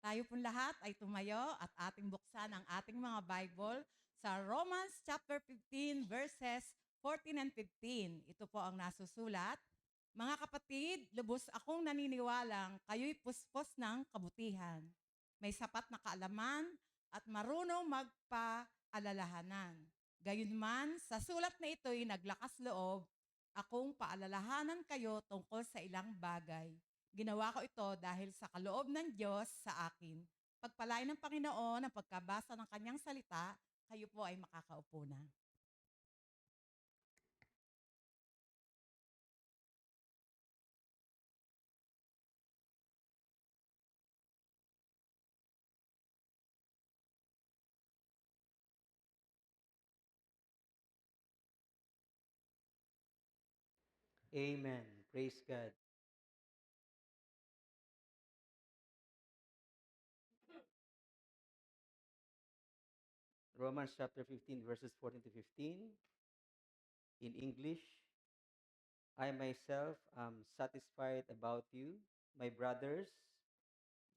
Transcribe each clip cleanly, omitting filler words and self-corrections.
Tayo pong lahat ay tumayo at ating buksan ang ating mga Bible sa Romans chapter 15 verses 14 and 15. Ito po ang nasusulat. Mga kapatid, lubos akong naniniwalang kayo'y puspos ng kabutihan. May sapat na kaalaman at marunong magpaalalahanan. Gayunman, sa sulat na ito'y naglakas loob akong paalalahanan kayo tungkol sa ilang bagay. Ginawa ko ito dahil sa kaloob ng Diyos sa akin. Pagpalain ng Panginoon ang pagkabasa ng kanyang salita, kayo po ay makakaupo na. Amen. Praise God. Romans chapter 15, verses 14 to 15. In English, I myself am satisfied about you, my brothers,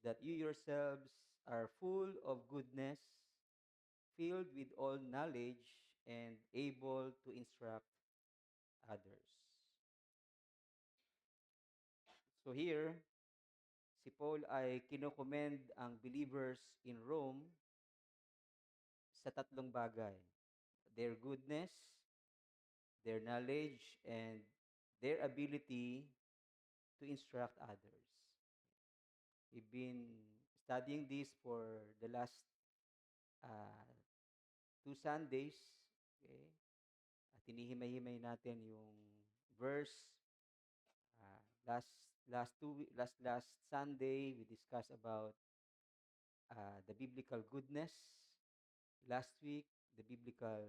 that you yourselves are full of goodness, filled with all knowledge, and able to instruct others. So here, si Paul ay kinokomend ang believers in Rome sa tatlong bagay. Their goodness, their knowledge, and their ability to instruct others. We've been studying this for the last uh, 2 Sundays. Okay? At tinihimay-himay natin yung verse. Last last Sunday we discussed about the biblical goodness. Last week the biblical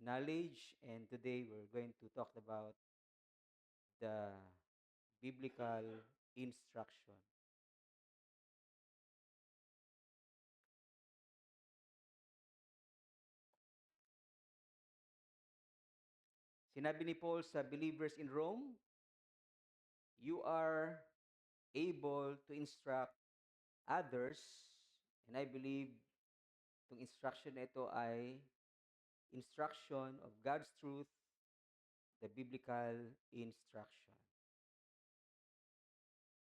knowledge, and today we're going to talk about the biblical instruction. Sinabi ni Paul sa believers in Rome, you are able to instruct others, and I believe itong instruction na ito ay instruction of God's truth, the biblical instruction.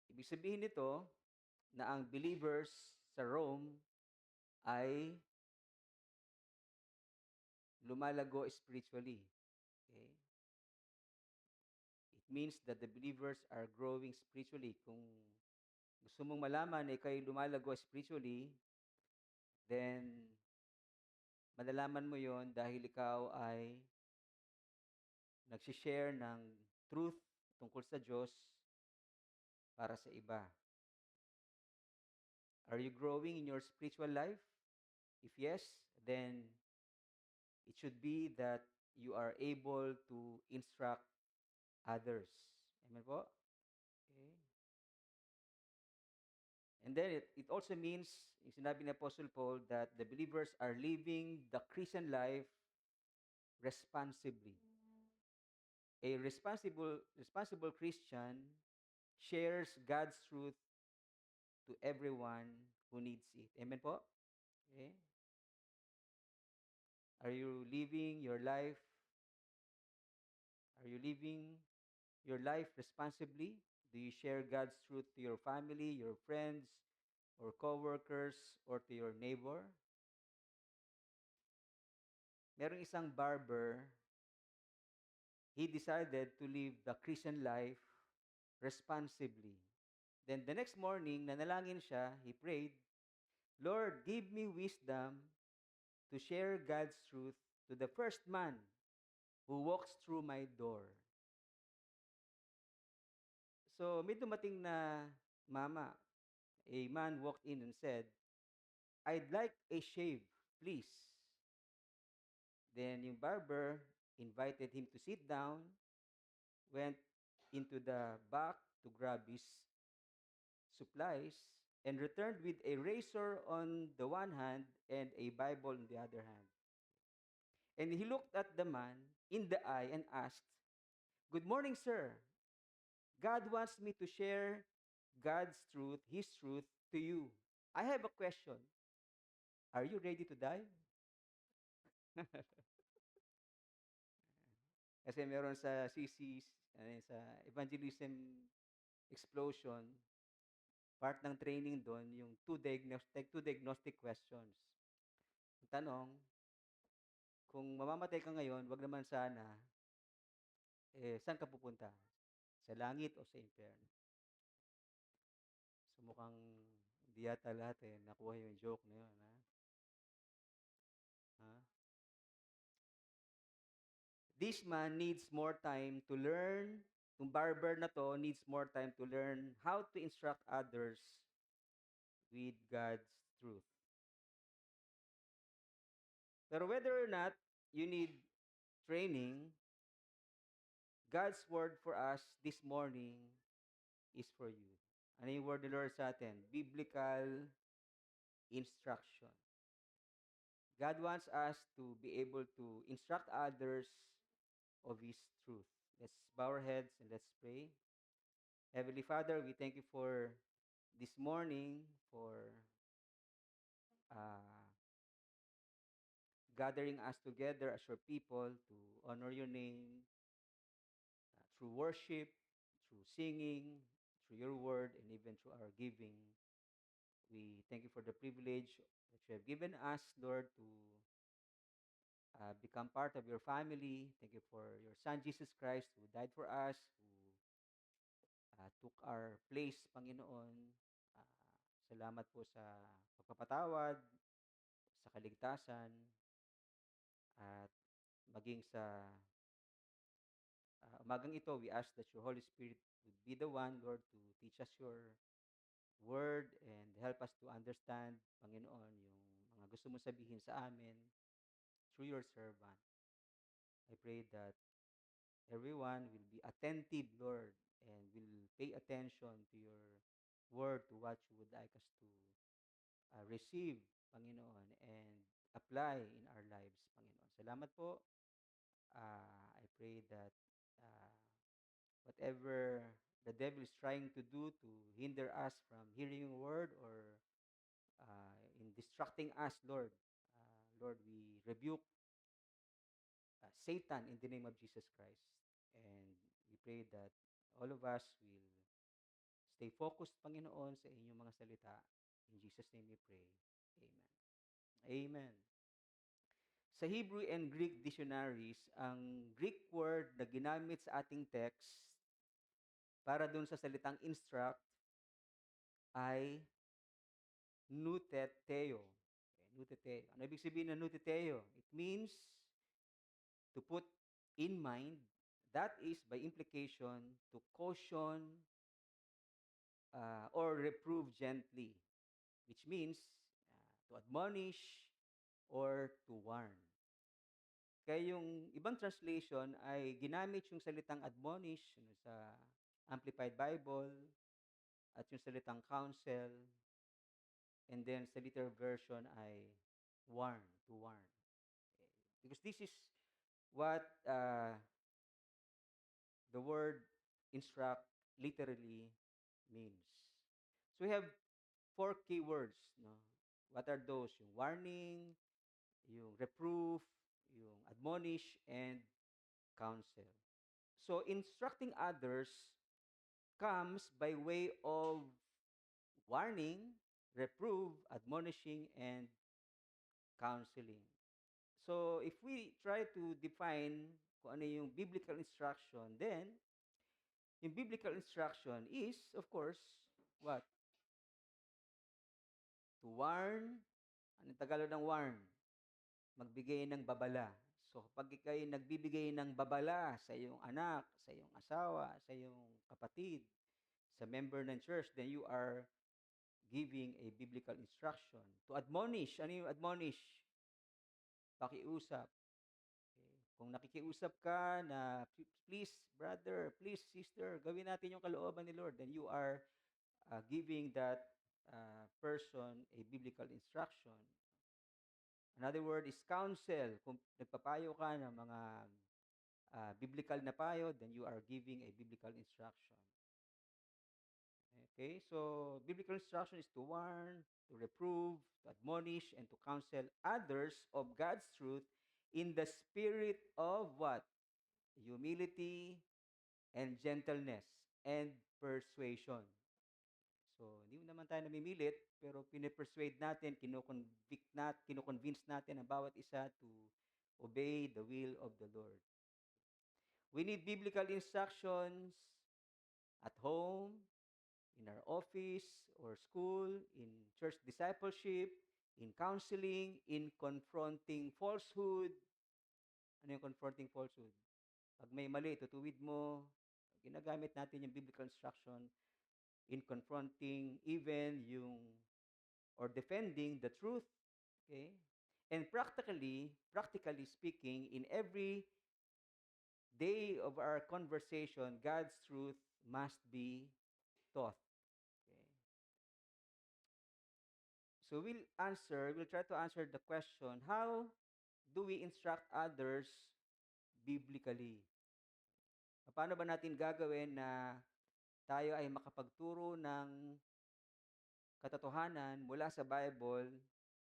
Ibig sabihin nito na ang believers sa Rome ay lumalago spiritually. Okay? It means that the believers are growing spiritually. Kung gusto mong malaman na ikaw'y lumalago spiritually, then malalaman mo yon dahil ikaw ay nagsishare ng truth tungkol sa Diyos para sa iba. Are you growing in your spiritual life? If yes, then it should be that you are able to instruct others. Amen po? Okay. And then it also means, yung sinabi ni Apostle Paul, that the believers are living the Christian life responsibly. A responsible Christian shares God's truth to everyone who needs it. Amen po? Okay. Are you living your life? Are you living your life responsibly? Do you share God's truth to your family, your friends, or coworkers, or to your neighbor? Merong isang barber, he decided to live the Christian life responsibly. Then the next morning, nanalangin siya, he prayed, Lord, give me wisdom to share God's truth to the first man who walks through my door. So may dumating na mama. A man walked in and said, I'd like a shave, please. Then yung barber invited him to sit down, went into the back to grab his supplies, and returned with a razor on the one hand and a Bible on the other hand. And he looked at the man in the eye and asked, Good morning, sir. God wants me to share God's truth, His truth, to you. I have a question. Are you ready to die? Kasi meron sa CCs, sa evangelism explosion, part ng training doon, yung two diagnostic questions. Ang tanong, kung mamamatay ka ngayon, wag naman sana, saan ka pupunta? Sa langit o sa impyerno? So mukhang hindi yata lahat nakuha yung joke na yun. Ha? Ha? This man needs more time to learn. Yung barber na to needs more time to learn how to instruct others with God's truth. Pero whether or not you need training, God's word for us this morning is for you. Ano yung word ni Lord sa atin? Biblical instruction. God wants us to be able to instruct others of His truth. Let's bow our heads and let's pray. Heavenly Father, we thank you for this morning, for uh, gathering us together as your people to honor your name through worship, through singing, through your word, and even through our giving. We thank you for the privilege that you have given us, Lord, to become part of your family. Thank you for your Son, Jesus Christ, who died for us, who took our place, Panginoon. Uh, Salamat po sa pagpapatawad, sa kaligtasan, at maging sa umagang ito, we ask that your Holy Spirit would be the one, Lord, to teach us your word and help us to understand, Panginoon, yung mga gusto mo sabihin sa amin through your servant. I pray that everyone will be attentive, Lord, and will pay attention to your word, to what you would like us to receive, Panginoon, and apply in our lives, Panginoon. Salamat po. I pray that uh, whatever the devil is trying to do to hinder us from hearing your word or in distracting us, Lord, Lord, we rebuke Satan in the name of Jesus Christ. And we pray that all of us will stay focused, Panginoon, sa inyong mga salita. In Jesus' name we pray. Amen. Amen. Sa Hebrew and Greek dictionaries, ang Greek word na ginamit sa ating text para dun sa salitang instruct ay nuteteo. Nuteteo. Ano ibig sabihin ng nuteteo? It means to put in mind, that is by implication, to caution or reprove gently, which means to admonish or to warn. Kaya yung ibang translation ay ginamit yung salitang admonish sa Amplified Bible at yung salitang counsel, and then sa literal version ay warn, to warn. Okay. Because this is what the word instruct literally means. So we have 4 key words. No? What are those? Yung warning, yung reproof, yung admonish, and counsel. So instructing others comes by way of warning, reprove, admonishing, and counseling. So if we try to define kung ano yung biblical instruction, then yung biblical instruction is, of course, what? To warn. Anong Tagalog ng warn? Magbigay ng babala. So kapag ikay nagbibigay ng babala sa iyong anak, sa iyong asawa, sa iyong kapatid, sa member ng church, then you are giving a biblical instruction. To admonish. Ano yung admonish? Pakiusap. Okay. Kung nakikiusap ka na, please, brother, please, sister, gawin natin yung kalooban ni Lord, then you are giving that person a biblical instruction. Another word is counsel. Kung nagpapayo ka ng mga biblical na payo, then you are giving a biblical instruction. Okay. Okay, so biblical instruction is to warn, to reprove, to admonish, and to counsel others of God's truth in the spirit of what? Humility and gentleness and persuasion. So, hindi naman tayo namimilit, pero pinipersuade natin, kinukonvince natin ang bawat isa to obey the will of the Lord. We need biblical instructions at home, in our office or school, in church discipleship, in counseling, in confronting falsehood. Ano yung confronting falsehood? Pag may mali, tutuwid mo. Ginagamit natin yung biblical instruction in confronting even yung or defending the truth. Okay? And practically speaking, in every day of our conversation, God's truth must be taught. Okay? So we'll try to answer the question, how do we instruct others biblically? Paano ba natin gagawin na tayo ay makapagturo ng katotohanan mula sa Bible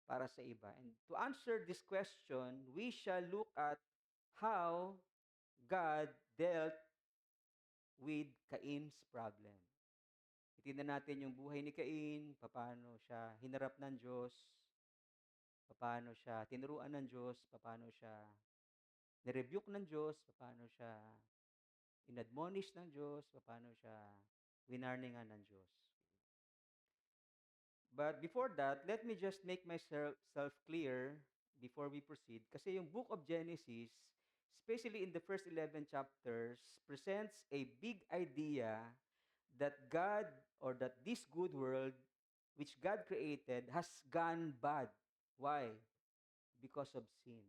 para sa iba? And to answer this question, we shall look at how God dealt with Cain's problem. Titingnan natin yung buhay ni Cain, paano siya hinarap ng Diyos, paano siya tinuruan ng Diyos, paano siya nirebuke ng Diyos, paano siya inadmonish ng Diyos, paano siya winarningan ng Diyos. But before that, let me just make myself clear before we proceed. Kasi yung book of Genesis, especially in the first 11 chapters, presents a big idea that God or that this good world which God created has gone bad. Why? Because of sin.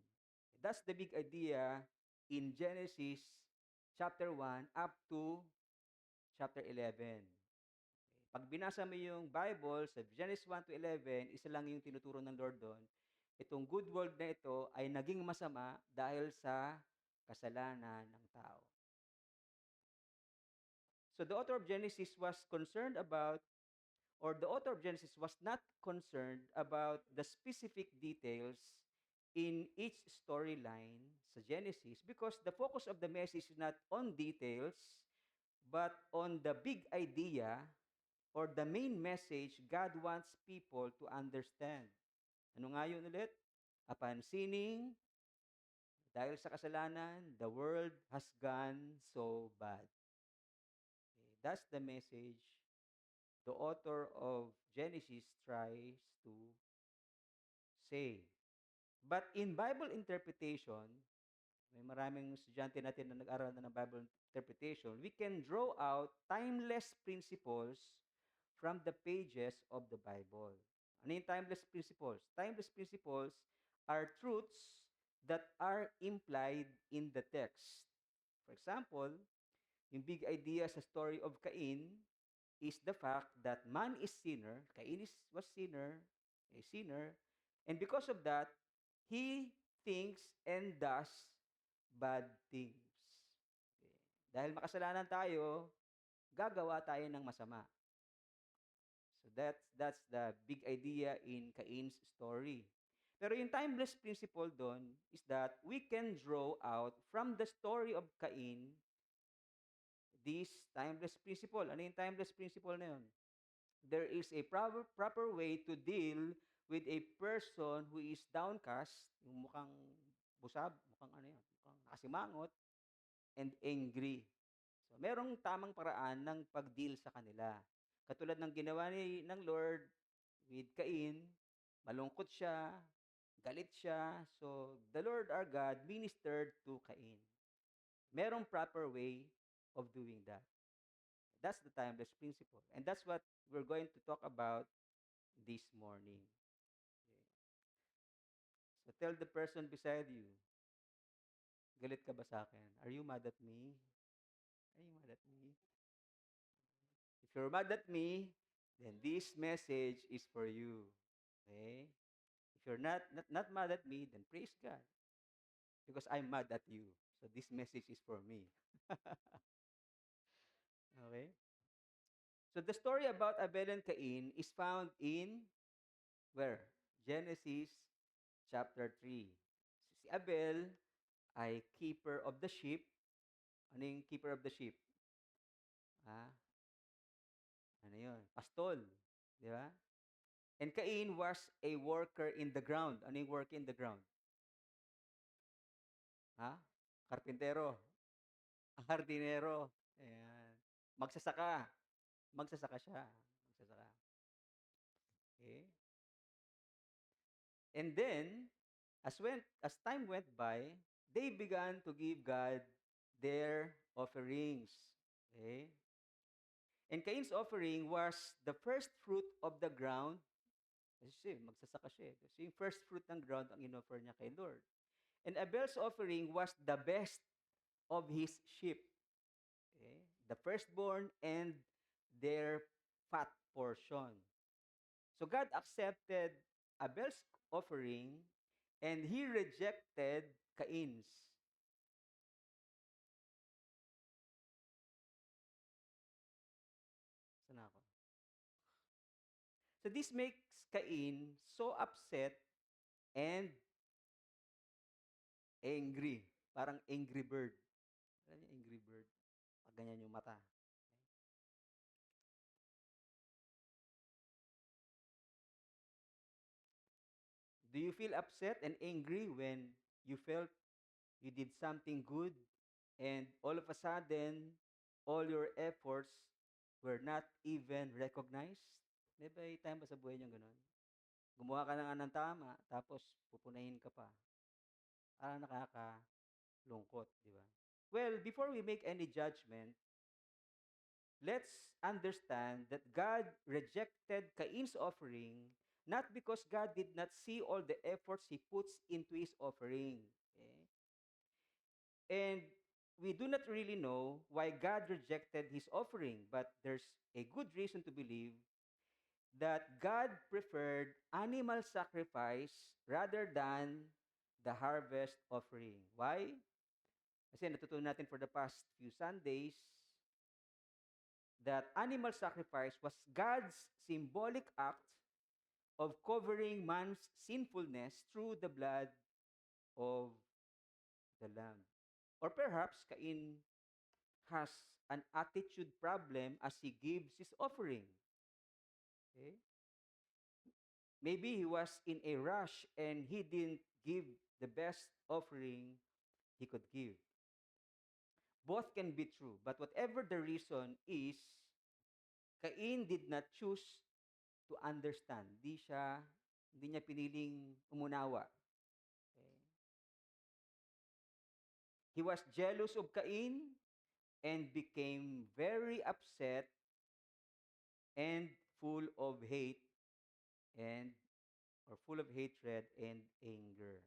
That's the big idea in Genesis chapter 1 up to chapter 11. Pag binasa mo yung Bible sa Genesis 1 to 11, isa lang yung tinuturo ng Lord doon. Itong good world na ito ay naging masama dahil sa kasalanan ng tao. So the author of Genesis was concerned about, or the author of Genesis was not concerned about the specific details in each storyline sa Genesis because the focus of the message is not on details but on the big idea or the main message God wants people to understand. Ano nga yun ulit? Upon sinning, dahil sa kasalanan, the world has gone so bad. Okay, that's the message the author of Genesis tries to say. But in Bible interpretation, may maraming estudyante natin na nag-aral na ng Bible interpretation, we can draw out timeless principles from the pages of the Bible. Ano yung timeless principles? Timeless principles are truths that are implied in the text. For example, yung big idea sa story of Cain is the fact that man is sinner, was a sinner, and because of that, he thinks and does bad things. Okay. Dahil makasalanan tayo, gagawa tayo ng masama. So that's the big idea in Cain's story. Pero yung timeless principle doon is that we can draw out from the story of Cain this timeless principle. Ano yung timeless principle na yun? There is a proper way to deal with a person who is downcast, yung mukhang busab, mukhang ano yun, mukhang nakasimangot, and angry. So, merong tamang paraan ng pag-deal sa kanila. Katulad ng ginawa ng Lord with Cain, malungkot siya, galit siya. So, the Lord our God ministered to Cain. Merong proper way of doing that. That's the timeless principle. And that's what we're going to talk about this morning. Okay. So tell the person beside you, galit ka ba sa akin? Are you mad at me? Are you mad at me? If you're mad at me, then this message is for you. Okay? If you're not mad at me, then praise God. Because I'm mad at you. So this message is for me. Okay? So the story about Abel and Cain is found in where? Genesis chapter 3. Si Abel ay keeper of the sheep. Ano yung keeper of the sheep? Ah, ano yun? Pastol. Di ba? And Cain was a worker in the ground. Ano yung work in the ground? Ha? Karpintero. Hardinero. Ayan. Magsasaka. Magsasaka siya. Magsasaka. Okay? And then, as time went by, they began to give God their offerings. Okay? And Cain's offering was the first fruit of the ground. Kasi magsasaka siya. So yung first fruit ng ground ang inoffer niya kay Lord. And Abel's offering was the best of his sheep. Okay? The firstborn and their fat portion. So God accepted Abel's offering and he rejected Cain's. Saan ako? So this makes Cain so upset and angry. Parang angry bird. Alam niyo, angry bird. Pag ganyan yung mata. Do you feel upset and angry when you felt you did something good and all of a sudden, all your efforts were not even recognized? Di ba may time ba sa buhay niyo ganun? Gumawa ka na nga ng tama, tapos pupunahin ka pa. Parang nakakalungkot, di ba? Well, before we make any judgment, let's understand that God rejected Cain's offering not because God did not see all the efforts he puts into his offering. Okay? And we do not really know why God rejected his offering, but there's a good reason to believe that God preferred animal sacrifice rather than the harvest offering. Why? Kasi natutunan natin for the past few Sundays that animal sacrifice was God's symbolic act of covering man's sinfulness through the blood of the lamb. Or perhaps Cain has an attitude problem as he gives his offering. Okay? Maybe he was in a rush and he didn't give the best offering he could give. Both can be true, but whatever the reason is, Cain did not choose to understand. Hindi niya piniling umunawa. Okay? He was jealous of Cain and became very upset and full of hate and or full of hatred and anger.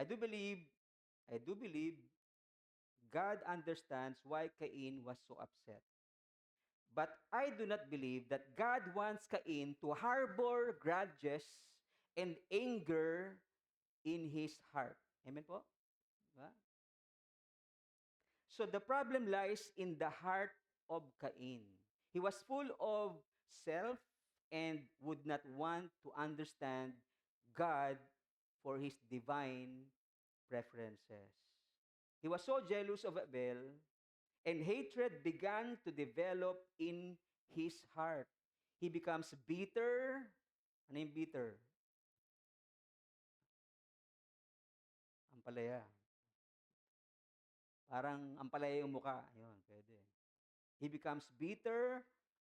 I do believe I do believe God understands why Cain was so upset. But I do not believe that God wants Cain to harbor grudges and anger in his heart. Amen po? Diba? So the problem lies in the heart of Cain. He was full of self and would not want to understand God for his divine preferences. He was so jealous of Abel, and hatred began to develop in his heart. He becomes bitter. Ano yung bitter? Ampalaya. Parang ampalaya yung mukha. Ayun, pwede. He becomes bitter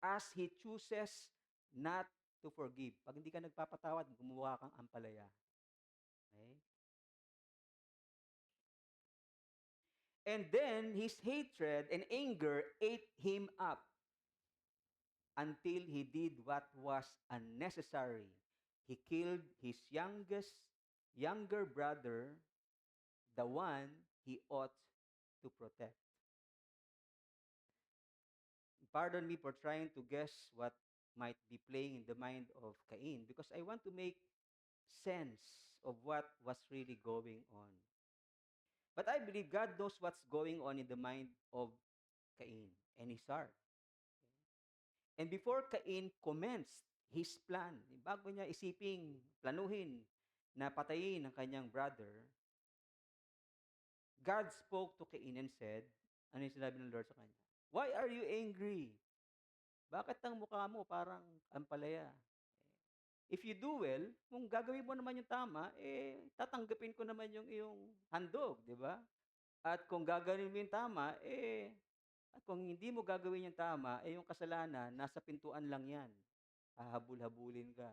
as he chooses not to forgive. Pag hindi ka nagpapatawad, gumawa kang ampalaya. Okay? And then his hatred and anger ate him up until he did what was unnecessary. He killed his younger brother, the one he ought to protect. Pardon me for trying to guess what might be playing in the mind of Cain because I want to make sense of what was really going on. But I believe God knows what's going on in the mind of Cain and his heart. And before Cain commenced his plan, bago niya isiping, planuhin na patayin ang kanyang brother, God spoke to Cain and said, ano yung sinabi ng Lord sa kanya? Why are you angry? Bakit ang mukha mo parang ampalaya? If you do well, kung gagawin mo naman yung tama, tatanggapin ko naman yung iyong handog, di ba? At kung gagawin mo yung tama, at kung hindi mo gagawin yung tama, yung kasalanan, nasa pintuan lang yan. Hahabul-habulin ka.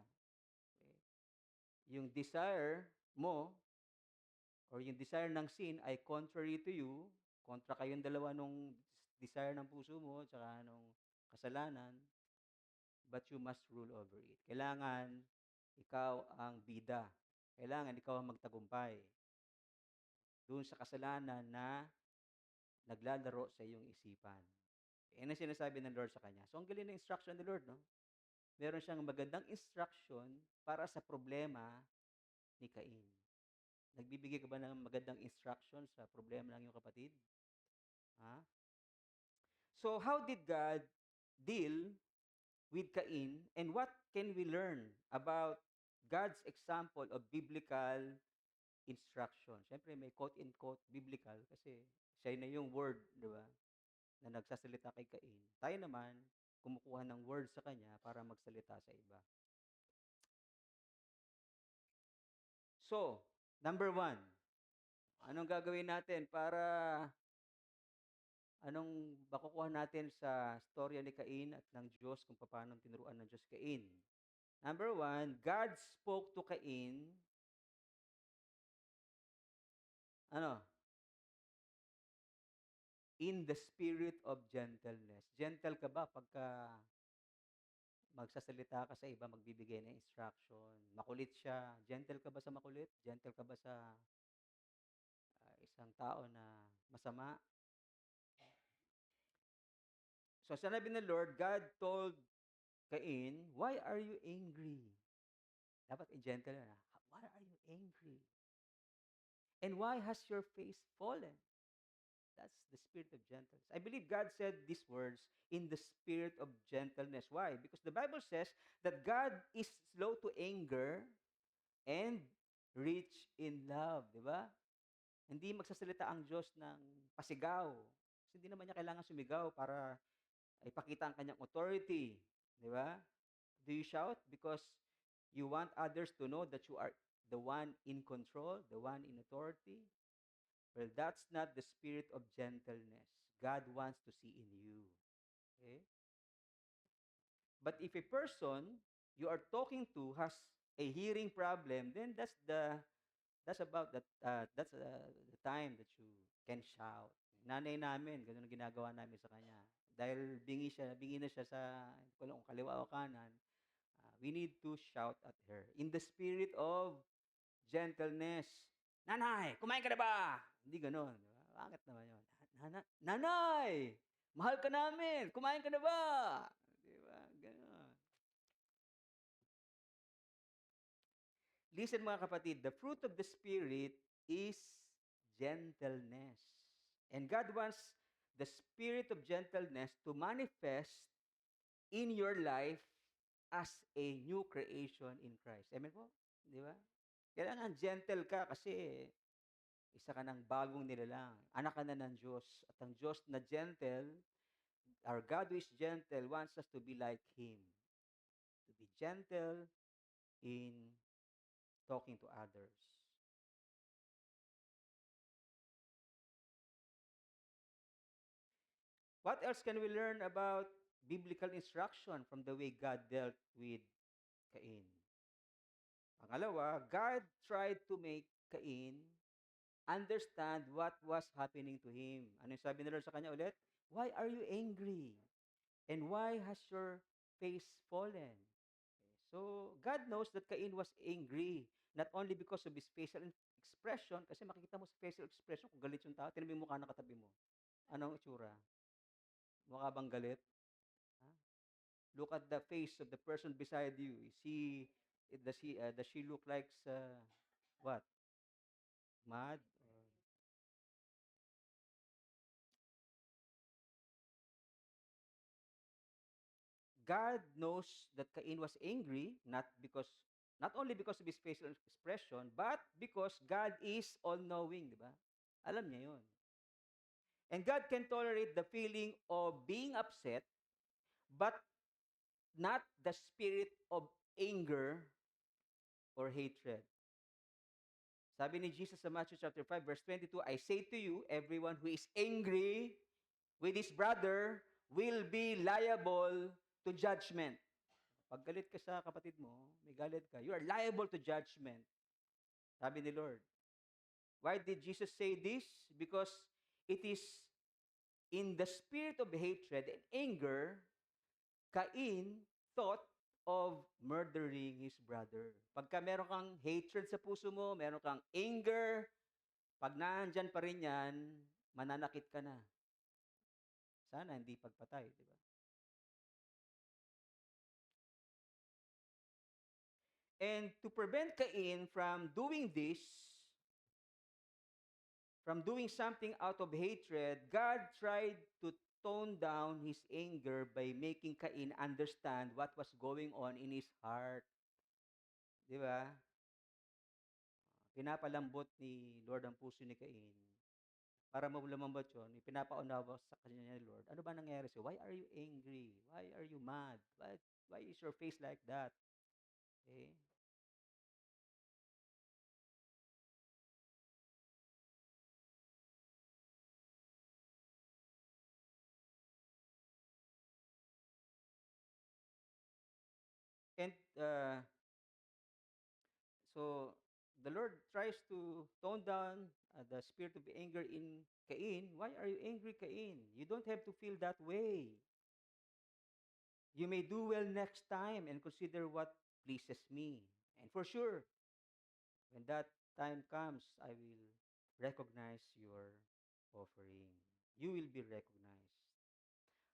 Yung desire mo, or yung desire ng sin ay contrary to you, kontra kayong dalawa nung desire ng puso mo, tsaka nung kasalanan, but you must rule over it. Kailangan ikaw ang bida. Kailangan ikaw ang magtagumpay doon sa kasalanan na naglalaro sa iyong isipan. Yan ang sinasabi ng Lord sa kanya. So, ang galing ng instruction ng Lord, no? Meron siyang magandang instruction para sa problema ni Cain. Nagbibigay ka ba ng magandang instruction sa problema ng iyong kapatid? Ha? So, how did God deal with Cain, and what can we learn about God's example of biblical instruction? Siyempre, may quote-in-quote biblical kasi siya na yung word, di ba, na nagsasalita kay Cain. Tayo naman, kumukuha ng word sa kanya para magsalita sa iba. So, number 1, anong gagawin natin anong makukuha natin sa storya ni Cain at ng Diyos kung paano tinuruan ng Diyos Cain? Number 1, God spoke to Cain, in the spirit of gentleness. Gentle ka ba pagka magsasalita ka sa iba, magbibigay ng instruction? Makulit siya. Gentle ka ba sa makulit? Gentle ka ba sa isang tao na masama? So, sinabi ng Lord, God told Cain, why are you angry? Dapat i-gentle na. Why are you angry? And why has your face fallen? That's the spirit of gentleness. I believe God said these words in the spirit of gentleness. Why? Because the Bible says that God is slow to anger and rich in love. Di ba? Hindi magsasalita ang Diyos ng pasigaw. Kasi hindi naman niya kailangan sumigaw para ipakita ang kanyang authority. Di ba? Do you shout because you want others to know that you are the one in control, the one in authority? Well, that's not the spirit of gentleness God wants to see in you. Okay? But if a person you are talking to has a hearing problem, then that's the time that you can shout. Nanay namin, ganun ang ginagawa namin sa kanya. Dahil bingi na siya sa kung kaliwa o kanan, we need to shout at her in the spirit of gentleness. Nanay, kumain ka na ba? Hindi gano'n. Bakit naman yun? Nanay, mahal ka namin. Kumain ka na ba? Di ba? Gano'n. Listen mga kapatid, the fruit of the Spirit is gentleness. And God wants the spirit of gentleness to manifest in your life as a new creation in Christ. Amen po? Di ba? Kailangan gentle ka kasi isa ka ng bagong nilalang. Anak ka na ng Diyos. At ang Diyos na gentle, our God who is gentle, wants us to be like Him. To be gentle in talking to others. What else can we learn about biblical instruction from the way God dealt with Cain? Pangalawa, God tried to make Cain understand what was happening to him. Ano yung sabi ni Lord sa kanya ulit? Why are you angry? And why has your face fallen? So, God knows that Cain was angry, not only because of his facial expression, kasi makikita mo sa facial expression kung galit yung tao, tinan mo yung mukha ng katabi mo. Anong itsura? Mukha bang galit? Ha? Look at the face of the person beside you. Does she look like what? Mad? God knows that Cain was angry, not only because of his facial expression, but because God is all-knowing, di ba? Alam niya yun. And God can tolerate the feeling of being upset, but not the spirit of anger or hatred. Sabi ni Jesus sa Matthew chapter 5, verse 22, I say to you, everyone who is angry with his brother will be liable to judgment. Pag galit ka sa kapatid mo, may galit ka, you are liable to judgment. Sabi ni Lord. Why did Jesus say this? Because it is in the spirit of hatred and anger, Cain thought of murdering his brother. Pagka meron kang hatred sa puso mo, meron kang anger, pag nandyan pa rin yan, mananakit ka na. Sana hindi pagpatay, di ba? And to prevent Cain from doing this, from doing something out of hatred, God tried to tone down his anger by making Cain understand what was going on in his heart. Di ba? Pinapalambot ni Lord ang puso ni Cain. Para lumambot yun, pinapaunawa sa kanya ni Lord, ano ba nangyari sa'yo? Why are you angry? Why are you mad? Why is your face like that? Okay? And so the Lord tries to tone down the spirit of anger in Cain. Why are you angry, Cain? You don't have to feel that way. You may do well next time and consider what pleases me. And for sure, when that time comes, I will recognize your offering. You will be recognized.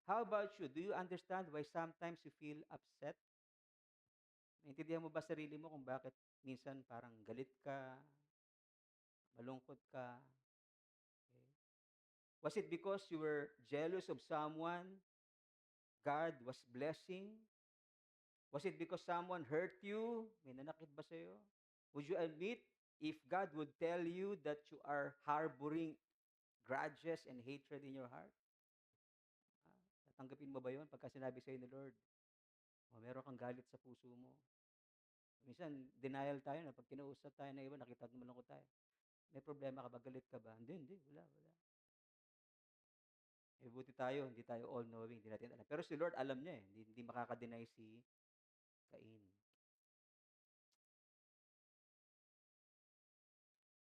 How about you? Do you understand why sometimes you feel upset? Naintindihan mo ba sarili mo kung bakit minsan parang galit ka, malungkot ka? Okay. Was it because you were jealous of someone God was blessing? Was it because someone hurt you? May nanakit ba sa'yo? Would you admit if God would tell you that you are harboring grudges and hatred in your heart? Tatanggapin mo ba yun pagka sinabi sa'yo ni Lord, meron kang galit sa puso mo? Minsan, denial tayo na pag kinausap tayo ng iba, nakita malungkot tayo. May problema ka ba? Galit ka ba? Hindi, wala. Buti tayo, hindi tayo all-knowing, hindi natin alam. Pero si Lord, alam niya eh. Hindi makaka-deny si Cain.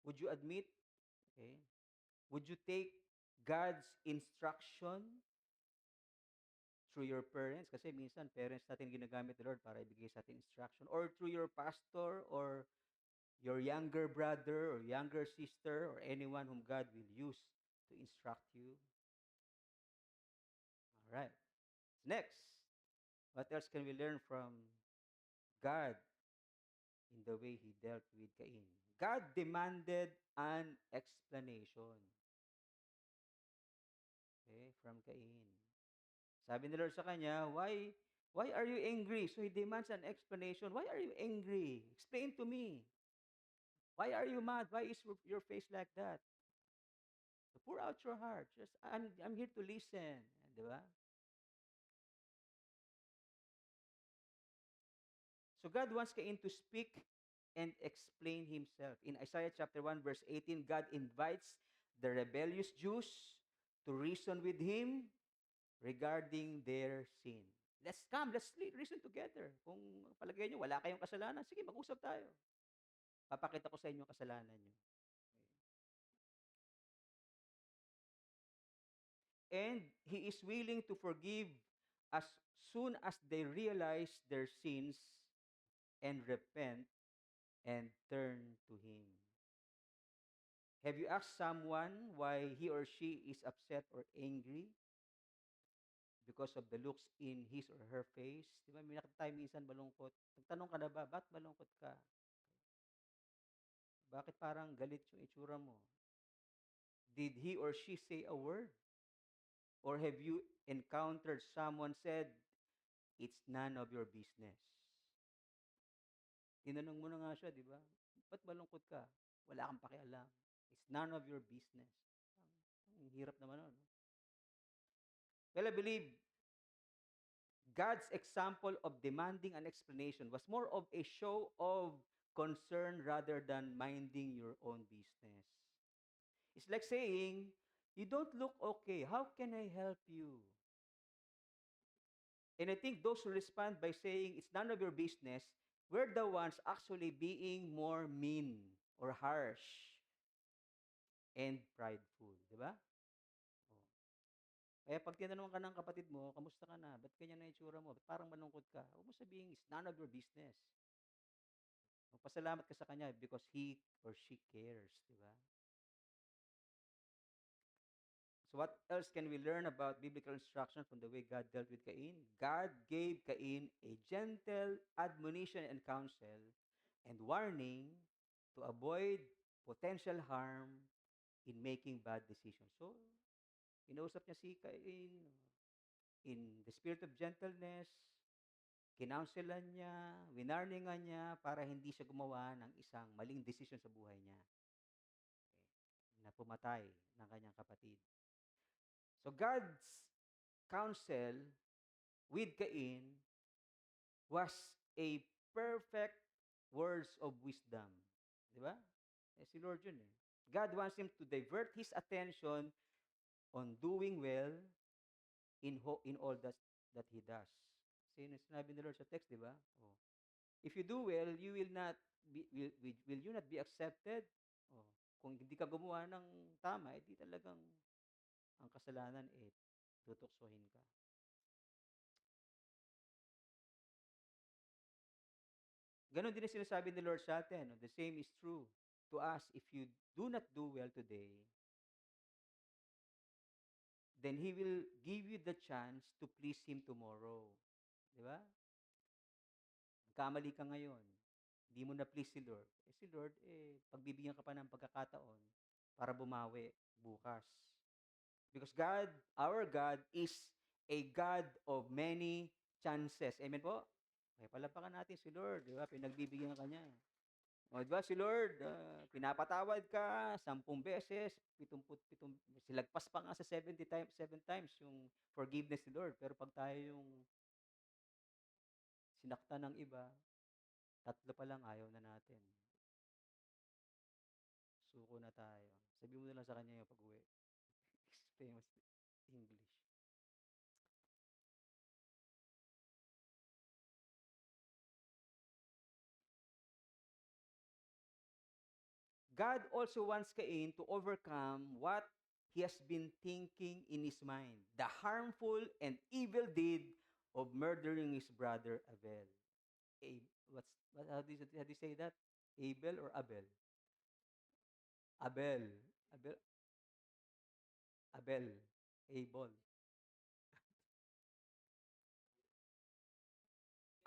Would you admit, okay, would you take God's instruction through your parents? Kasi minsan, parents natin ginagamit ni Lord para ibigay sa atin instruction. Or through your pastor, or your younger brother, or younger sister, or anyone whom God will use to instruct you. All right. Next, what else can we learn from God in the way He dealt with Cain? God demanded an explanation. Okay, from Cain. Sabi ni Lord sa kanya, why are you angry? So He demands an explanation. Why are you angry? Explain to me. Why are you mad? Why is your face like that? So pour out your heart. Just, I'm here to listen. Di ba? So God wants Cain to speak and explain himself. In Isaiah chapter 1 verse 18, God invites the rebellious Jews to reason with him regarding their sin. Let's reason together. Kung palagay nyo, wala kayong kasalanan, sige, mag-usap tayo. Papakita ko sa inyo ang kasalanan nyo. And He is willing to forgive as soon as they realize their sins and repent and turn to Him. Have you asked someone why he or she is upset or angry because of the looks in his or her face? Di ba, may nakita tayo minsan malungkot. Nagtanong ka na ba, ba't malungkot ka? Bakit parang galit yung itsura mo? Did he or she say a word? Or have you encountered someone said It's none of your business. Tinanong mo na nga siya, di ba? Ba't malungkot ka? Wala kang pakialam. It's none of your business. Ang hirap naman nun. Well, I believe God's example of demanding an explanation was more of a show of concern rather than minding your own business. It's like saying, you don't look okay. How can I help you? And I think those who respond by saying, it's none of your business, were the ones actually being more mean or harsh and prideful. Di ba? Oh. Kaya pag tinanong ka ng kapatid mo, kamusta ka na? Ba't ganyan na itsura mo? Ba't parang malungkot ka? Huwag mo sabihin, it's none of your business. Magpasalamat ka sa kanya because he or she cares. Di ba? So what else can we learn about biblical instruction from the way God dealt with Cain? God gave Cain a gentle admonition and counsel and warning to avoid potential harm in making bad decisions. So, inausap niya si Cain in the spirit of gentleness, kinaunselan niya, winarningan niya para hindi siya gumawa ng isang maling desisyon sa buhay niya. Okay. Na pumatay ng kanyang kapatid. So God's counsel with Cain was a perfect words of wisdom. Di ba? Si Lord yun eh. God wants him to divert his attention on doing well in all that he does. Kasi sinabi ni Lord sa text, di ba? Oh. If you do well, you will not will you not be accepted? Oh. Kung hindi ka gumawa ng tama, edi talagang ang kasalanan tutuksohin ka. Ganon din ang sinasabi ni Lord sa atin. The same is true to us. If you do not do well today, then He will give you the chance to please Him tomorrow. Di ba? Kamali ka ngayon. Hindi mo na please si Lord. Si Lord, pagbibigyan ka pa ng pagkakataon para bumawi bukas. Because God, our God, is a God of many chances. Amen po? May palapakan natin si Lord. Di ba? Pinagbibigyan ka niya. O, di ba si Lord, pinapatawad ka 10 beses, 77, silagpas pa nga sa 70 times, 7 times yung forgiveness ni Lord. Pero pag tayo yung sinaktan ng iba, 3 pa lang ayaw na natin. Suko na tayo. Sabi mo na lang sa kanya yung pag-uwi. Famous English. God also wants Cain to overcome what he has been thinking in his mind, the harmful and evil deed of murdering his brother Abel. How do you say that? Abel or Abel? Abel. Abel. Abel. Abel.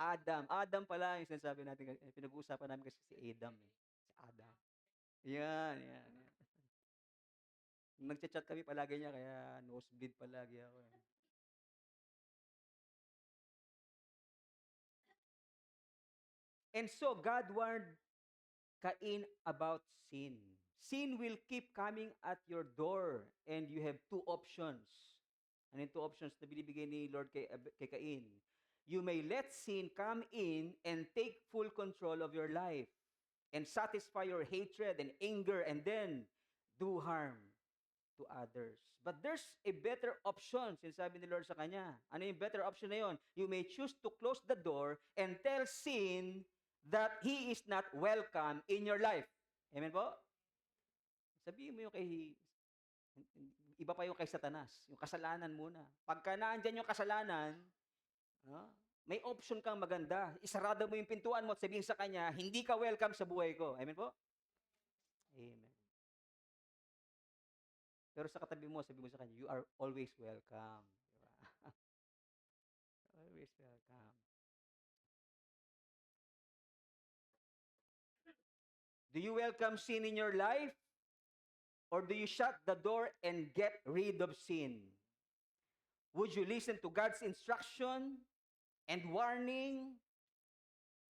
Adam. Adam pala yung sinasabi natin. Pinag-uusapan namin kasi si Adam. Si Adam. Yan, yan, yan. Nagchat-chat kami palagi niya, kaya nosebleed palagi ako. And so, God warned Cain about sin. Sin will keep coming at your door and you have 2 options. Ano yung 2 options na binibigay ni Lord kay Cain? You may let sin come in and take full control of your life and satisfy your hatred and anger and then do harm to others. But there's a better option, sinasabi ni Lord sa kanya. Ano yung better option na yon? You may choose to close the door and tell sin that he is not welcome in your life. Amen po? Sabihin mo yung iba pa yung kay Satanas, yung kasalanan muna. Pagka naandyan yung kasalanan, may option kang maganda. Isarado mo yung pintuan mo at sabihin sa kanya, hindi ka welcome sa buhay ko. Amen po? Amen. Pero sa katabi mo, sabi mo sa kanya, you are always welcome. Diba? Always welcome. Do you welcome sin in your life? Or do you shut the door and get rid of sin? Would you listen to God's instruction and warning?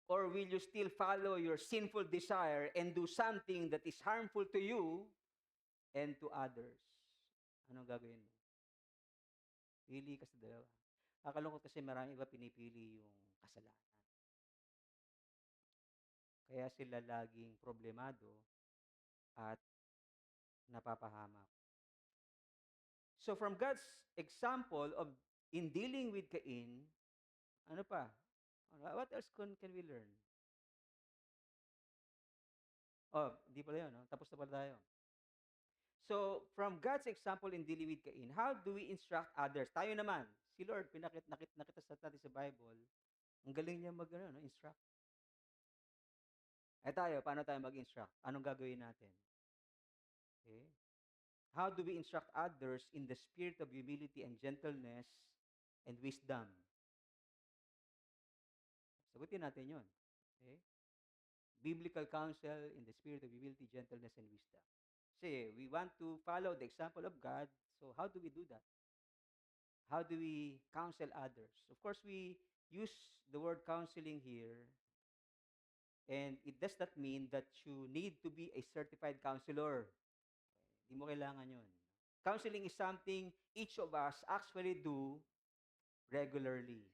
Or will you still follow your sinful desire and do something that is harmful to you and to others? Anong gagawin mo? Pili ka sa dalawa. Kakalungkot kasi marami iba pinipili yung kasalanan. Kaya sila laging problemado at napapahamak. So from God's example of in dealing with Cain, ano pa? What else can we learn? Oh, hindi pala yun. No? Tapos na pala tayo. So, from God's example in dealing with Cain, how do we instruct others? Tayo naman, si Lord, nakita sa natin sa Bible, ang galing niya instruct. Tayo, paano tayo mag-instruct? Anong gagawin natin? Okay? How do we instruct others in the spirit of humility and gentleness and wisdom? Sagutin natin yun. Okay? Biblical counsel in the spirit of humility, gentleness, and wisdom. Kasi we want to follow the example of God, so how do we do that? How do we counsel others? Of course, we use the word counseling here, and it does not mean that you need to be a certified counselor. Hindi mo kailangan yun. Counseling is something each of us actually do regularly.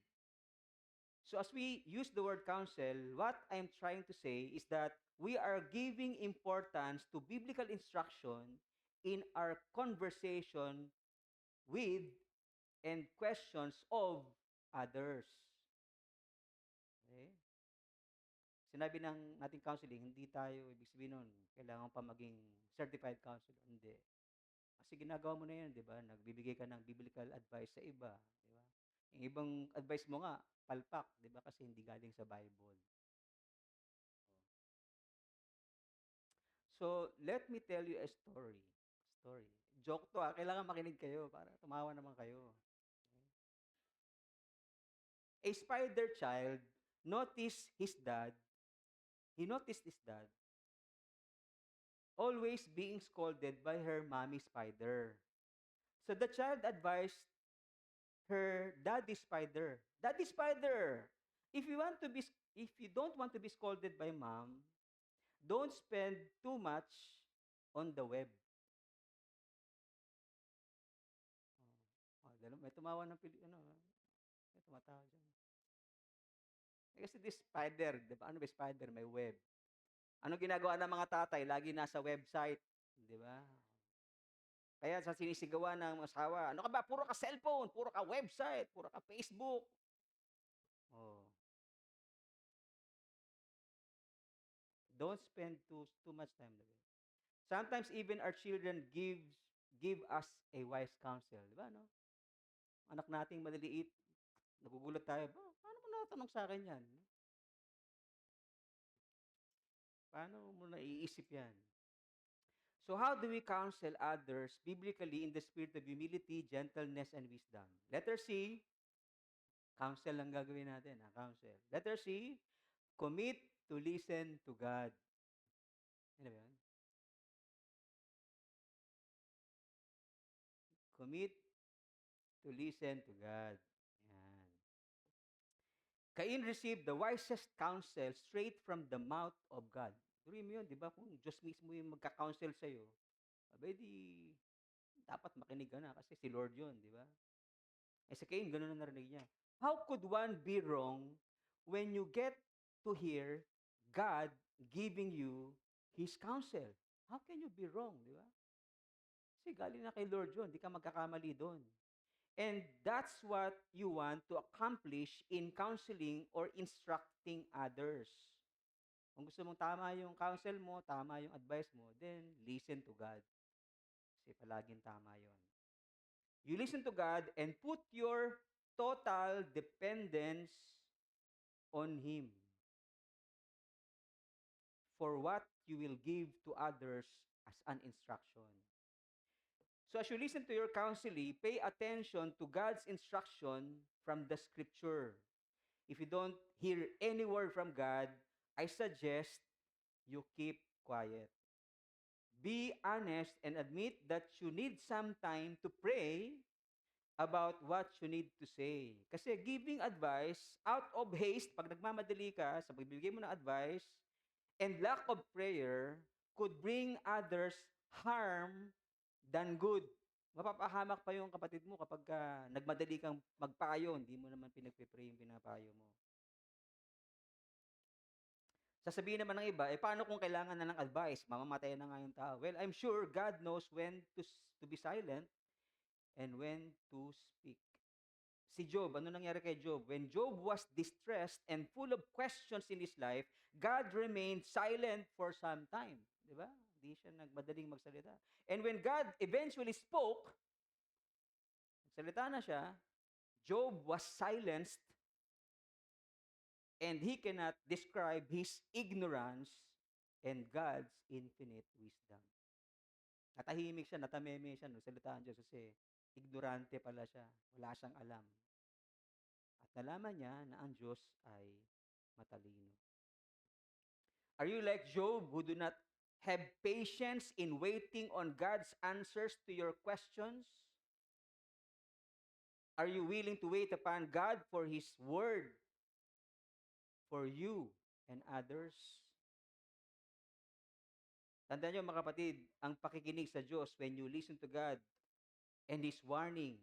So as we use the word counsel, what I'm trying to say is that we are giving importance to biblical instruction in our conversation with and questions of others. Okay? Sinabi ng ating counseling, hindi tayo, ibig sabihin nun, kailangan pa maging certified counselor. Hindi. Kasi ginagawa mo na yan, di ba? Nagbibigay ka ng biblical advice sa iba. Di ba? Yung ibang advice mo nga, palpak, di ba? Kasi hindi galing sa Bible. So, let me tell you a story. Story. Joke to kailangan makinig kayo para tumawa naman kayo. A spider child noticed his dad, he noticed his dad always being scolded by her mommy spider. So the child advised her daddy spider, "Daddy spider, if you want to be if you don't want to be scolded by mom, don't spend too much on the web." May tumawa ng may tumatawa dyan. Kasi this spider, di ba? Ano ba spider? May web. Ano ginagawa ng mga tatay? Lagi nasa website. Di ba? Kaya sa sinisigawan ng asawa, ano ka ba? Puro ka cellphone, puro ka website, puro ka Facebook. Oh. Don't spend too much time there. Sometimes even our children give us a wise counsel. Di ba, no? Anak nating maliliit, nagugulat tayo, paano mo natanong sa akin yan? Paano mo naiisip yan? So how do we counsel others biblically in the spirit of humility, gentleness, and wisdom? Letter C, counsel lang gagawin natin, counsel. Letter C, commit to listen to God. Ano ba yan? Commit to listen to God. Yan. Cain received the wisest counsel straight from the mouth of God. Tuloy mo yun, di ba? Kung Diyos mismo yung magka-counsel sa'yo, abay di, dapat makinig ka na kasi si Lord yun, di ba? Sa Cain, ganun na narinig niya. How could one be wrong when you get to hear God giving you His counsel? How can you be wrong, di ba? Kasi galing na kay Lord yun, di ka magkakamali doon. And that's what you want to accomplish in counseling or instructing others. Kung gusto mong tama yung counsel mo, tama yung advice mo, then listen to God. Kasi palaging tama yon. You listen to God and put your total dependence on Him for what you will give to others as an instruction. So as you listen to your counseling, pay attention to God's instruction from the scripture. If you don't hear any word from God, I suggest you keep quiet. Be honest and admit that you need some time to pray about what you need to say. Kasi giving advice out of haste, pag nagmamadali ka sa pagbibigay mo ng advice, and lack of prayer could bring others harm than good. Mapapahamak pa yung kapatid mo kapag nagmadali kang magpayo, hindi mo naman pinagpipray yung pinapayo mo. Sasabihin naman ng iba, paano kung kailangan na ng advice? Mamamatay na nga yung tao. Well, I'm sure God knows when to be silent and when to speak. Si Job, ano nangyari kay Job? When Job was distressed and full of questions in his life, God remained silent for some time. Di ba? Hindi siya nagmadaling magsalita. And when God eventually spoke, nagsalita na siya, Job was silenced and he cannot describe his ignorance and God's infinite wisdom. Natahimik siya, natameme siya, nagsalitaan Diyos kasi ignorante pala siya. Wala siyang alam. At nalaman niya na ang Diyos ay matalino. Are you like Job who do not have patience in waiting on God's answers to your questions? Are you willing to wait upon God for His word for you and others? Tandaan niyo mga kapatid, ang pakikinig sa Diyos when you listen to God and His warning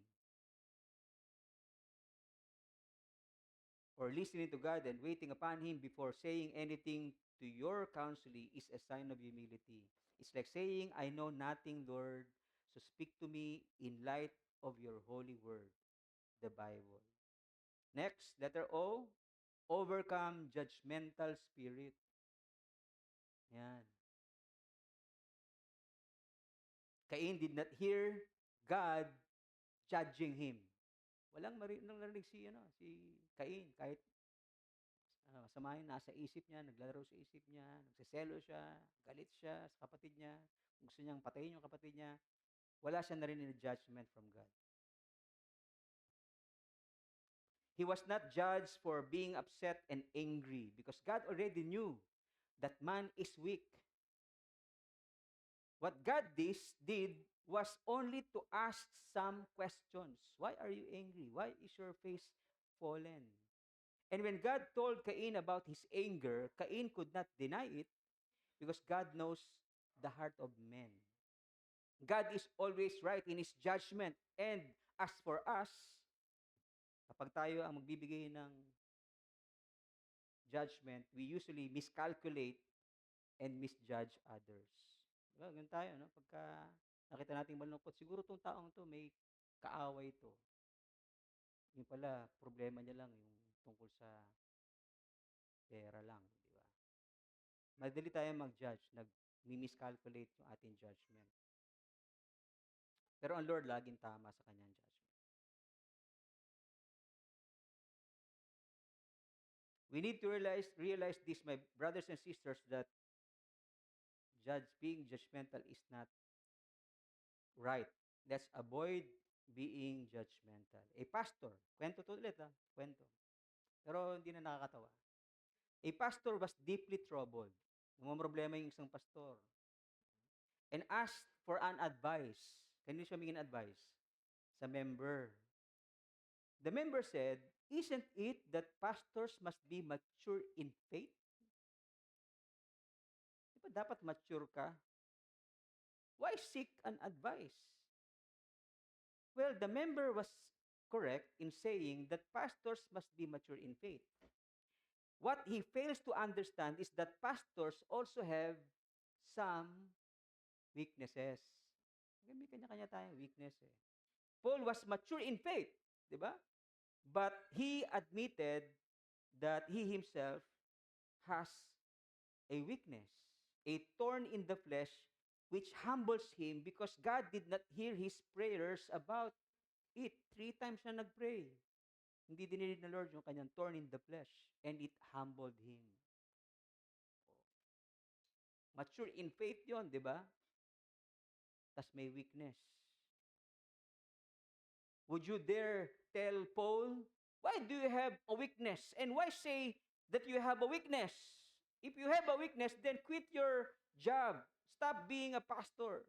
or listening to God and waiting upon Him before saying anything to your counseling is a sign of humility. It's like saying, I know nothing, Lord, so speak to me in light of your holy word, the Bible. Next, letter O, overcome judgmental spirit. Yan. Cain did not hear God judging him. Walang narinig si Cain, kahit masama yun, nasa isip niya, naglalaro sa isip niya, nagsiselo siya, galit siya sa kapatid niya, gusto niyang patayin yung kapatid niya, wala siya narinig na judgment from God. He was not judged for being upset and angry because God already knew that man is weak. What God did was only to ask some questions. Why are you angry? Why is your face fallen? And when God told Cain about his anger, Cain could not deny it because God knows the heart of men. God is always right in His judgment. And as for us, kapag tayo ang magbibigay ng judgment, we usually miscalculate and misjudge others. Diba? Ganun tayo, no? Pagka nakita natin malungkot, siguro itong taong to may kaaway to. Yung pala, problema niya lang yung tungkol sa pera lang, di ba? Madali tayo mag-judge, nag-miscalculate yung ating judgment. Pero ang Lord laging tama sa kanyang judgment. We need to realize this, my brothers and sisters, that being judgmental is not right. Let's avoid being judgmental. A pastor, kwento to ulit kwento. Pero hindi na nakakatawa. A pastor was deeply troubled. Problema yung isang pastor. And asked for an advice. Kanino siya humingi ng advice? Sa member. The member said, isn't it that pastors must be mature in faith? Di ba dapat mature ka? Why seek an advice? Well, the member was correct in saying that pastors must be mature in faith. What he fails to understand is that pastors also have some weaknesses. May kanya-kanya tayong weakness eh. Paul was mature in faith, di ba? But he admitted that he himself has a weakness, a thorn in the flesh, which humbles him because God did not hear his prayers about it. 3 times siya nagpray. Hindi dininig ng Lord yung kanyang thorn in the flesh, and it humbled him. Mature in faith yon, di ba? Tas may weakness. Would you dare tell Paul, why do you have a weakness? And why say that you have a weakness? If you have a weakness, then quit your job. Stop being a pastor.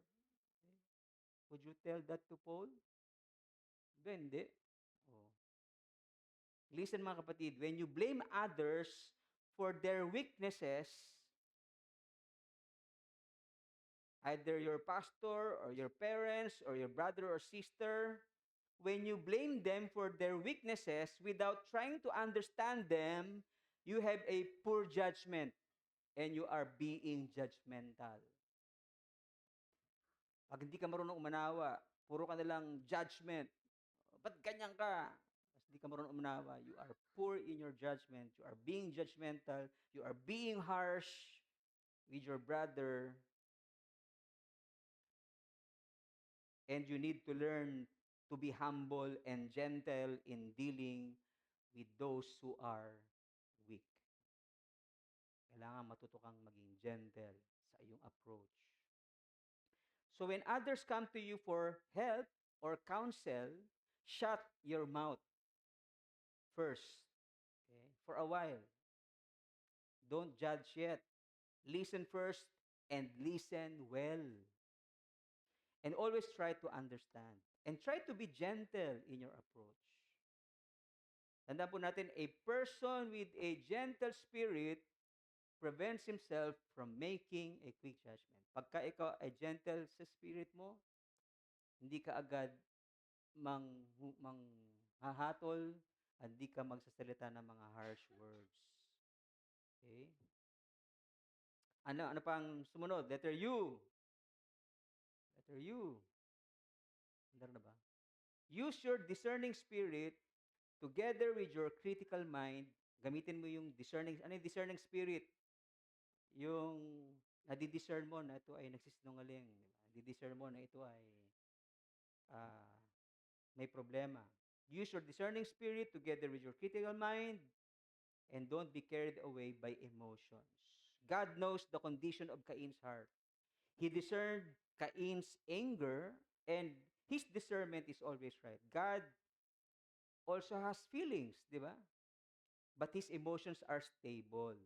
Would you tell that to Paul? Ba, hindi. Oh. Listen mga kapatid, when you blame others for their weaknesses, either your pastor or your parents or your brother or sister, when you blame them for their weaknesses without trying to understand them, you have a poor judgment and you are being judgmental. Pag hindi ka marunong umanawa, puro ka nalang judgment. Ba't ganyan ka? Tapos hindi ka marunong umanawa. You are poor in your judgment. You are being judgmental. You are being harsh with your brother. And you need to learn to be humble and gentle in dealing with those who are weak. Kailangan matuto kang maging gentle sa iyong approach. So when others come to you for help or counsel, shut your mouth first. Okay? For a while. Don't judge yet. Listen first and listen well. And always try to understand. And try to be gentle in your approach. Tandaan po natin, a person with a gentle spirit prevents himself from making a quick judgment. Pagka ikaw ay gentle sa spirit mo, hindi ka agad hahatol, hindi ka magsasalita ng mga harsh words. Okay? Ano pang sumunod? Letter U. Letter U. Andar na ba? Use your discerning spirit together with your critical mind. Gamitin mo yung discerning. Ano yung discerning spirit? Yung nadidiscern mo na ito ay nagsisinungaling. Nadidiscern mo na ito ay may problema. Use your discerning spirit together with your critical mind and don't be carried away by emotions. God knows the condition of Cain's heart. He discerned Cain's anger and his discernment is always right. God also has feelings, di ba? But his emotions are stable.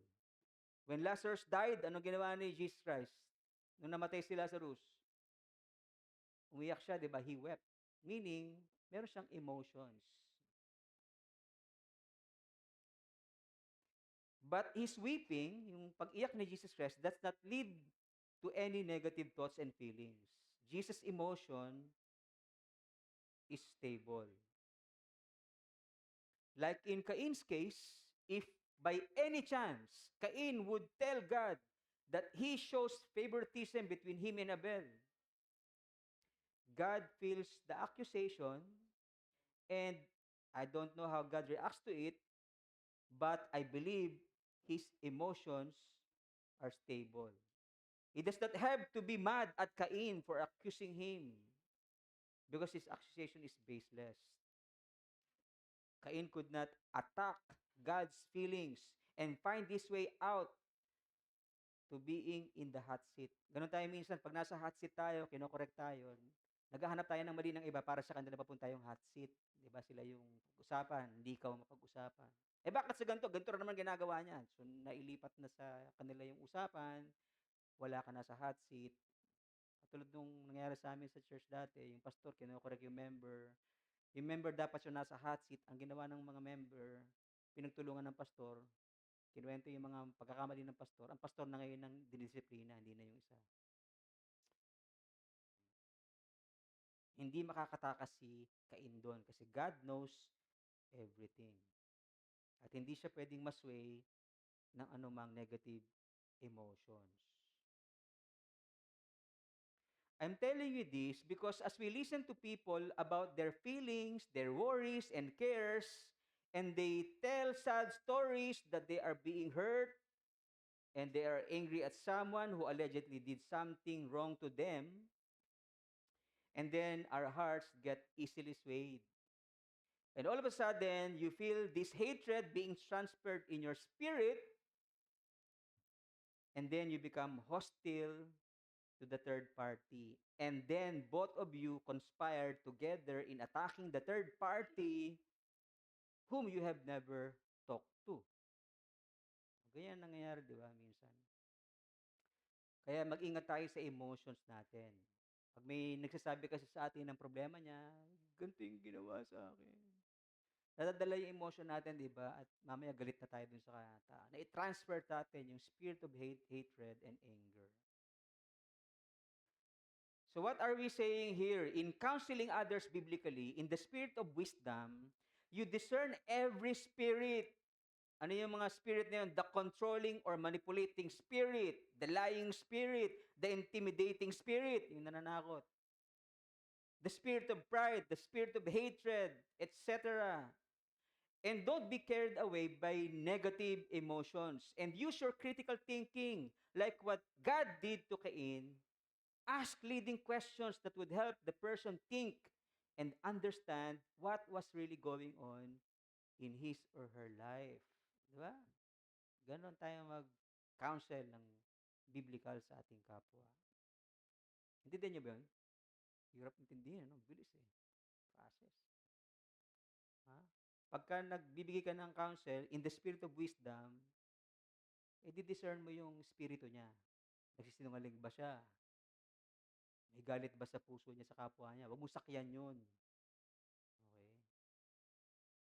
When Lazarus died, anong ginawa ni Jesus Christ? Nung namatay si Lazarus, umiyak siya, di ba? He wept. Meaning, meron siyang emotions. But his weeping, yung pag-iyak ni Jesus Christ, does not lead to any negative thoughts and feelings. Jesus' emotion is stable. Like in Cain's case, if by any chance Cain would tell God that he shows favoritism between him and Abel, God feels the accusation, and I don't know how God reacts to it, but I believe his emotions are stable. He does not have to be mad at Cain for accusing him because his accusation is baseless. Cain could not attack God's feelings and find his way out to being in the hot seat. Ganon tayo minsan, pag nasa hot seat tayo, kinokorek tayo, naghahanap tayo ng mali ng iba para sa kanila papunta yung hot seat. Di ba sila yung usapan, hindi ikaw mapag-usapan. Bakit sa ganito? Ganito rin naman ginagawa niya. So, nailipat na sa kanila yung usapan, wala ka na sa hot seat. Tulad nung nangyari sa amin sa church dati, yung pastor, kinokorek yung member. Yung member dapat yung nasa hot seat. Ang ginawa ng mga member, pinagtulungan ng pastor, kinuwento yung mga pagkakamali ng pastor. Ang pastor na ngayon ang dinisiplina, hindi na yung isa. Hindi makakatakas si Cain doon kasi God knows everything. At hindi siya pwedeng masway ng anumang negative emotions. I'm telling you this because as we listen to people about their feelings, their worries, and cares, and they tell sad stories that they are being hurt, and they are angry at someone who allegedly did something wrong to them, and then our hearts get easily swayed. And all of a sudden, you feel this hatred being transferred in your spirit, and then you become hostile to the third party. And then both of you conspire together in attacking the third party whom you have never talked to. Ganyan nangyayari, di ba, minsan. Kaya mag-ingat tayo sa emotions natin. Pag may nagsasabi kasi sa atin ng problema niya, ganito yung ginawa sa akin. Nadadala yung emotion natin, di ba? At mamaya galit na tayo dun sa tao. Na i-transfer natin yung spirit of hate, hatred, and anger. So what are we saying here? In counseling others biblically, in the spirit of wisdom, you discern every spirit. Ano yung mga spirit na yun? The controlling or manipulating spirit, the lying spirit, the intimidating spirit, yung nananakot. The spirit of pride, the spirit of hatred, etc. And don't be carried away by negative emotions. And use your critical thinking, like what God did to Cain. Ask leading questions that would help the person think and understand what was really going on in his or her life. Di ba? Ganon tayo mag-counsel ng biblical sa ating kapwa. Intindihan niyo ba yun? Hirap intindihin, ano? Bilis eh. Process. Ha? Pagka nagbibigay ka ng counsel, in the spirit of wisdom, di-discern mo yung spirito niya. Nagsisinungaling ba siya? May galit ba sa puso niya sa kapwa niya? Huwag mo sakyan yun. Okay?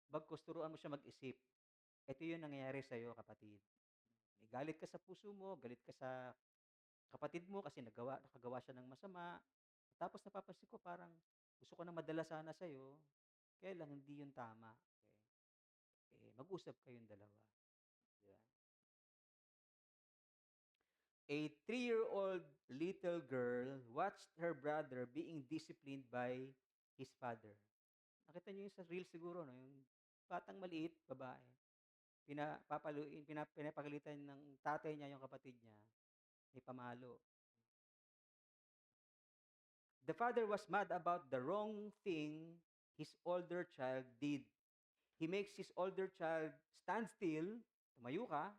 Bagkus turuan mo siya mag-isip. Ito yung nangyayari sa'yo, kapatid. May galit ka sa puso mo, galit ka sa kapatid mo kasi nakagawa siya ng masama. Tapos napapansin ko parang gusto ko na madala sana sa'yo, kaya lang hindi yun tama. Okay? Mag-usap kayong dalawa. Diba? A 3-year-old little girl watched her brother being disciplined by his father. Nakita niyo yung sa reel siguro, no? Yung batang maliit, babae. Pinapagalitan ng tatay niya yung kapatid niya. May pamalo. The father was mad about the wrong thing his older child did. He makes his older child stand still, tumayo ka,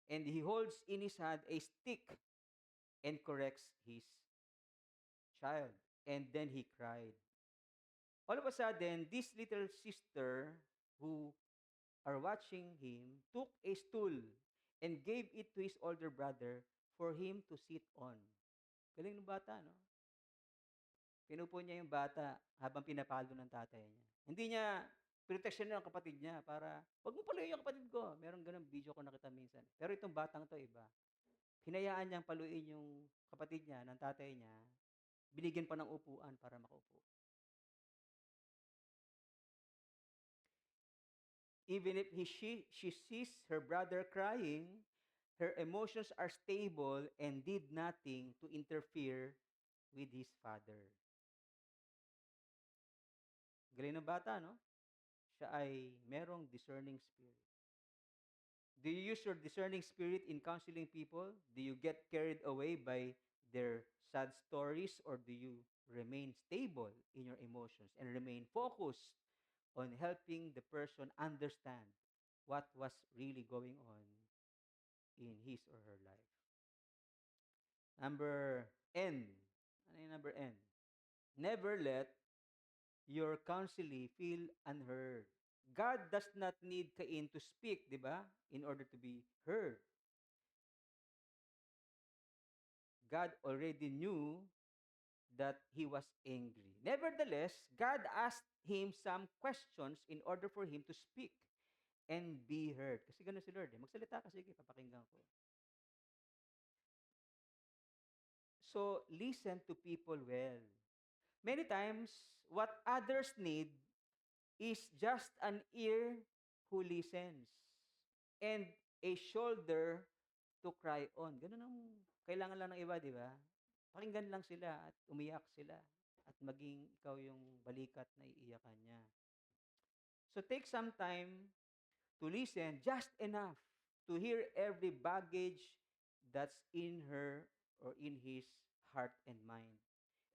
and he holds in his hand a stick and corrects his child. And then he cried. All of a sudden, this little sister who are watching him took a stool and gave it to his older brother for him to sit on. Galing ng bata, no? Pinupo niya yung bata habang pinapalo ng tatay niya. Hindi niya protection ng kapatid niya para, wag mo paluin yung kapatid ko. Meron ganun video ko nakita minsan. Pero itong batang to iba. Hinayaan niyang paluin yung kapatid niya ng tatay niya. Binigyan pa ng upuan para makaupo. Even if she sees her brother crying, her emotions are stable and did nothing to interfere with his father. Galing ng bata, no? Siya ay merong discerning spirit. Do you use your discerning spirit in counseling people? Do you get carried away by their sad stories, or do you remain stable in your emotions and remain focused on helping the person understand what was really going on in his or her life? Number N. Ano yung number N? Never let your counseling feel unheard. God does not need Cain to speak, di ba? In order to be heard. God already knew that he was angry. Nevertheless, God asked him some questions in order for him to speak and be heard. Kasi ganun si Lord. Magsalita ka, sige, papakinggan ko. So, listen to people well. Many times, what others need is just an ear who listens and a shoulder to cry on. Ganun ang kailangan lang ng iba, di ba? Pakinggan lang sila at umiyak sila at maging ikaw yung balikat na iiyakan niya. So take some time to listen, just enough to hear every baggage that's in her or in his heart and mind.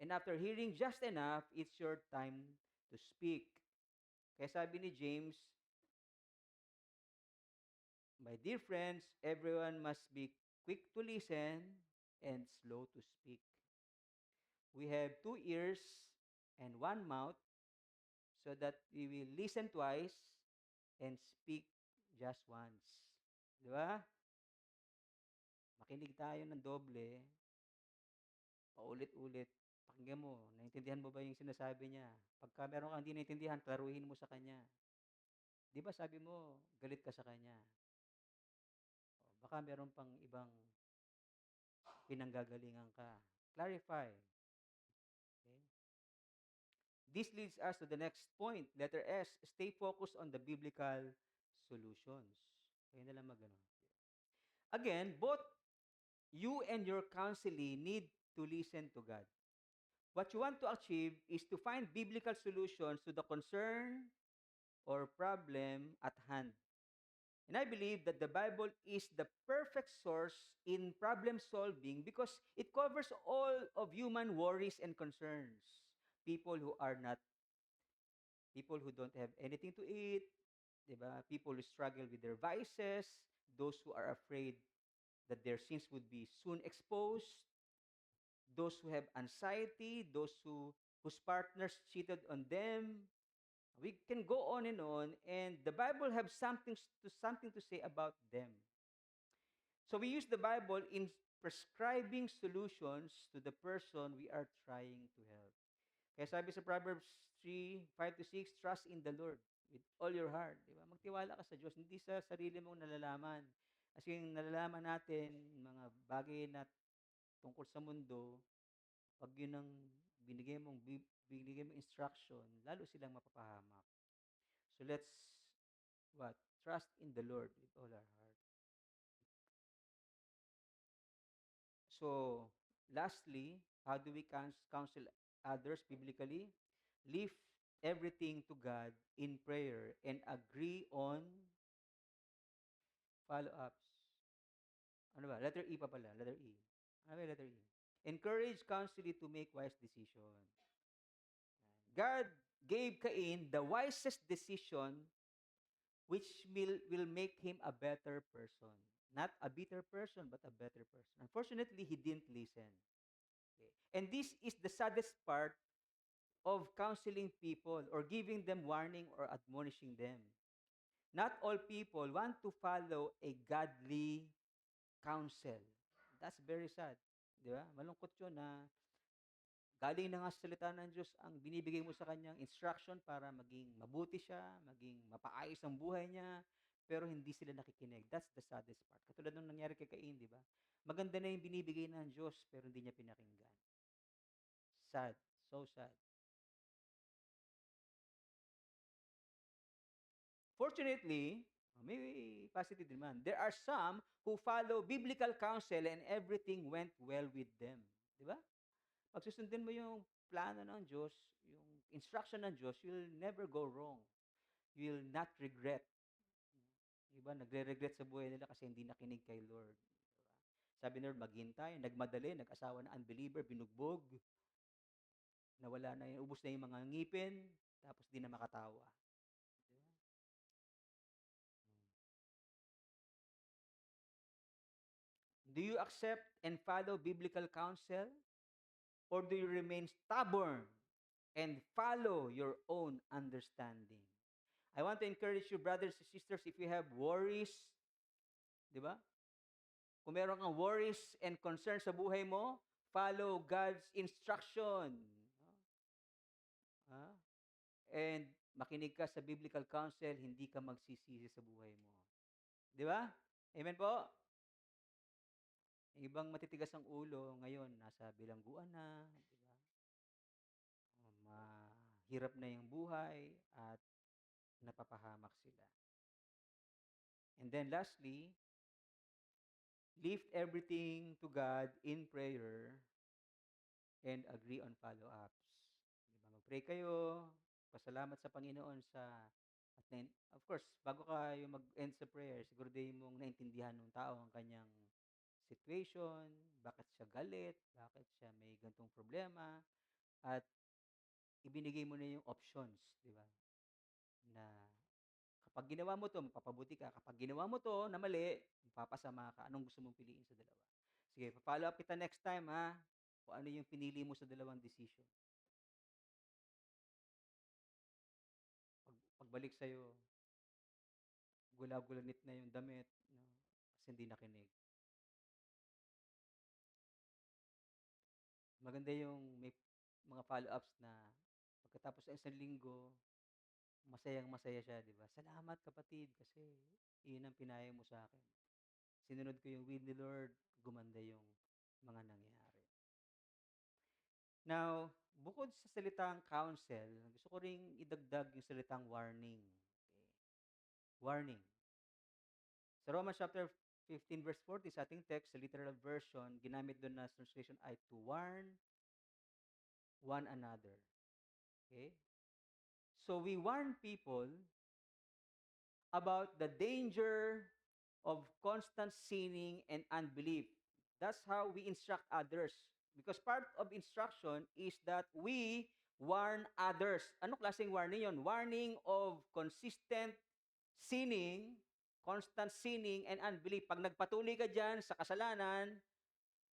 And after hearing just enough, it's your time to speak. Kaya sabi ni James, my dear friends, everyone must be quick to listen and slow to speak. We have 2 ears and 1 mouth so that we will listen twice and speak just once. Di ba? Makinig tayo ng doble, paulit-ulit, pakinggan mo, naintindihan mo ba yung sinasabi niya? Pagka meron kang hindi naintindihan, klaruhin mo sa kanya. Di ba sabi mo, galit ka sa kanya? O, baka meron pang ibang pinanggagalingan ka. Clarify. Okay? This leads us to the next point. Letter S, stay focused on the biblical solutions. Kaya na lang magano. Again, both you and your counselee need to listen to God. What you want to achieve is to find biblical solutions to the concern or problem at hand. And I believe that the Bible is the perfect source in problem solving because it covers all of human worries and concerns. People who are not, people who don't have anything to eat, diba? People who struggle with their vices, those who are afraid that their sins would be soon exposed, those who have anxiety, those whose partners cheated on them. We can go on, and the Bible have something to say about them. So we use the Bible in prescribing solutions to the person we are trying to help. Kaya sabi sa Proverbs 3:5-6, trust in the Lord with all your heart. Di ba? Magtiwala ka sa Diyos, hindi sa sarili mong nalalaman. Kasi yung nalalaman natin, mga bagay na tungkol sa mundo, pag yun ang binigay mong instruction, lalo silang mapapahamak. So let's, what? Trust in the Lord with all our heart. So, lastly, how do we counsel others biblically? Leave everything to God in prayer and agree on follow-ups. Ano ba? Letter E pa pala. Letter E. Ano ba yung letter E? Encourage counselee to make wise decisions. God gave Cain the wisest decision which will make him a better person. Not a bitter person, but a better person. Unfortunately, he didn't listen. Okay. And this is the saddest part of counseling people or giving them warning or admonishing them. Not all people want to follow a godly counsel. That's very sad. Di ba? Malungkot yun na galing na nga sa salita ng Diyos ang binibigay mo sa kanyang instruction para maging mabuti siya, maging mapaayos ang buhay niya, pero hindi sila nakikinig. That's the saddest part. Katulad nung nangyari kay Cain, di ba? Maganda na yung binibigay ng Diyos, pero hindi niya pinakinggan. Sad. So sad. Fortunately, may positive din man. There are some who follow biblical counsel and everything went well with them. Di ba? Pag susundin mo yung plano ng Diyos, yung instruction ng Diyos, you'll never go wrong. You'll not regret. Iba, nagre-regret sa buhay nila kasi hindi nakinig kay Lord. Diba? Sabi ni Lord, maghintay, nagmadali, nag-asawa na unbeliever, binugbog, nawala na yun, ubus na yung mga ngipin, tapos di na makatawa. Do you accept and follow biblical counsel? Or do you remain stubborn and follow your own understanding? I want to encourage you, brothers and sisters, if you have worries, di ba? Kung meron kang worries and concerns sa buhay mo, follow God's instruction. Ah? And makinig ka sa biblical counsel, hindi ka magsisisi sa buhay mo. Di ba? Amen po? Yung ibang matitigas ang ulo, ngayon, nasa bilangguan na, di ba? Mahirap na yung buhay at napapahamak sila. And then lastly, lift everything to God in prayer and agree on follow-ups. Diba? Mag-pray kayo, pasalamat sa Panginoon sa of course, bago kayo mag-end sa prayer, siguro din mong naintindihan ng tao ang kanyang situation, bakit siya galit, bakit siya may gantong problema, at ibinigay mo na yung options, di ba? Na kapag ginawa mo to, mapapabuti ka. Kapag ginawa mo to na mali, mapapasama ka. Anong gusto mong piliin sa dalawa? Sige, pa-follow up kita next time, ha? Kung ano yung pinili mo sa dalawang decision. Pagbalik sa'yo, gula-gulanit na yung damit, no? Kasi hindi nakinig. Maganda yung may mga follow-ups na pagkatapos ng isang linggo, masayang-masaya siya, di ba? Salamat kapatid kasi iyon ang pinaya mo sa akin. Sinunod ko yung will ni Lord, gumanda yung mga nangyari. Now, bukod sa salitang counsel, gusto ko ring idagdag yung salitang warning. Okay. Warning. Sa Romans chapter 15 verse 40 sa ating text, sa literal version, ginamit doon na translation ay to warn one another. Okay? So we warn people about the danger of constant sinning and unbelief. That's how we instruct others. Because part of instruction is that we warn others. Ano klaseng warning yon? Warning of consistent sinning, constant sinning and unbelief. Pag nagpatuloy ka dyan sa kasalanan,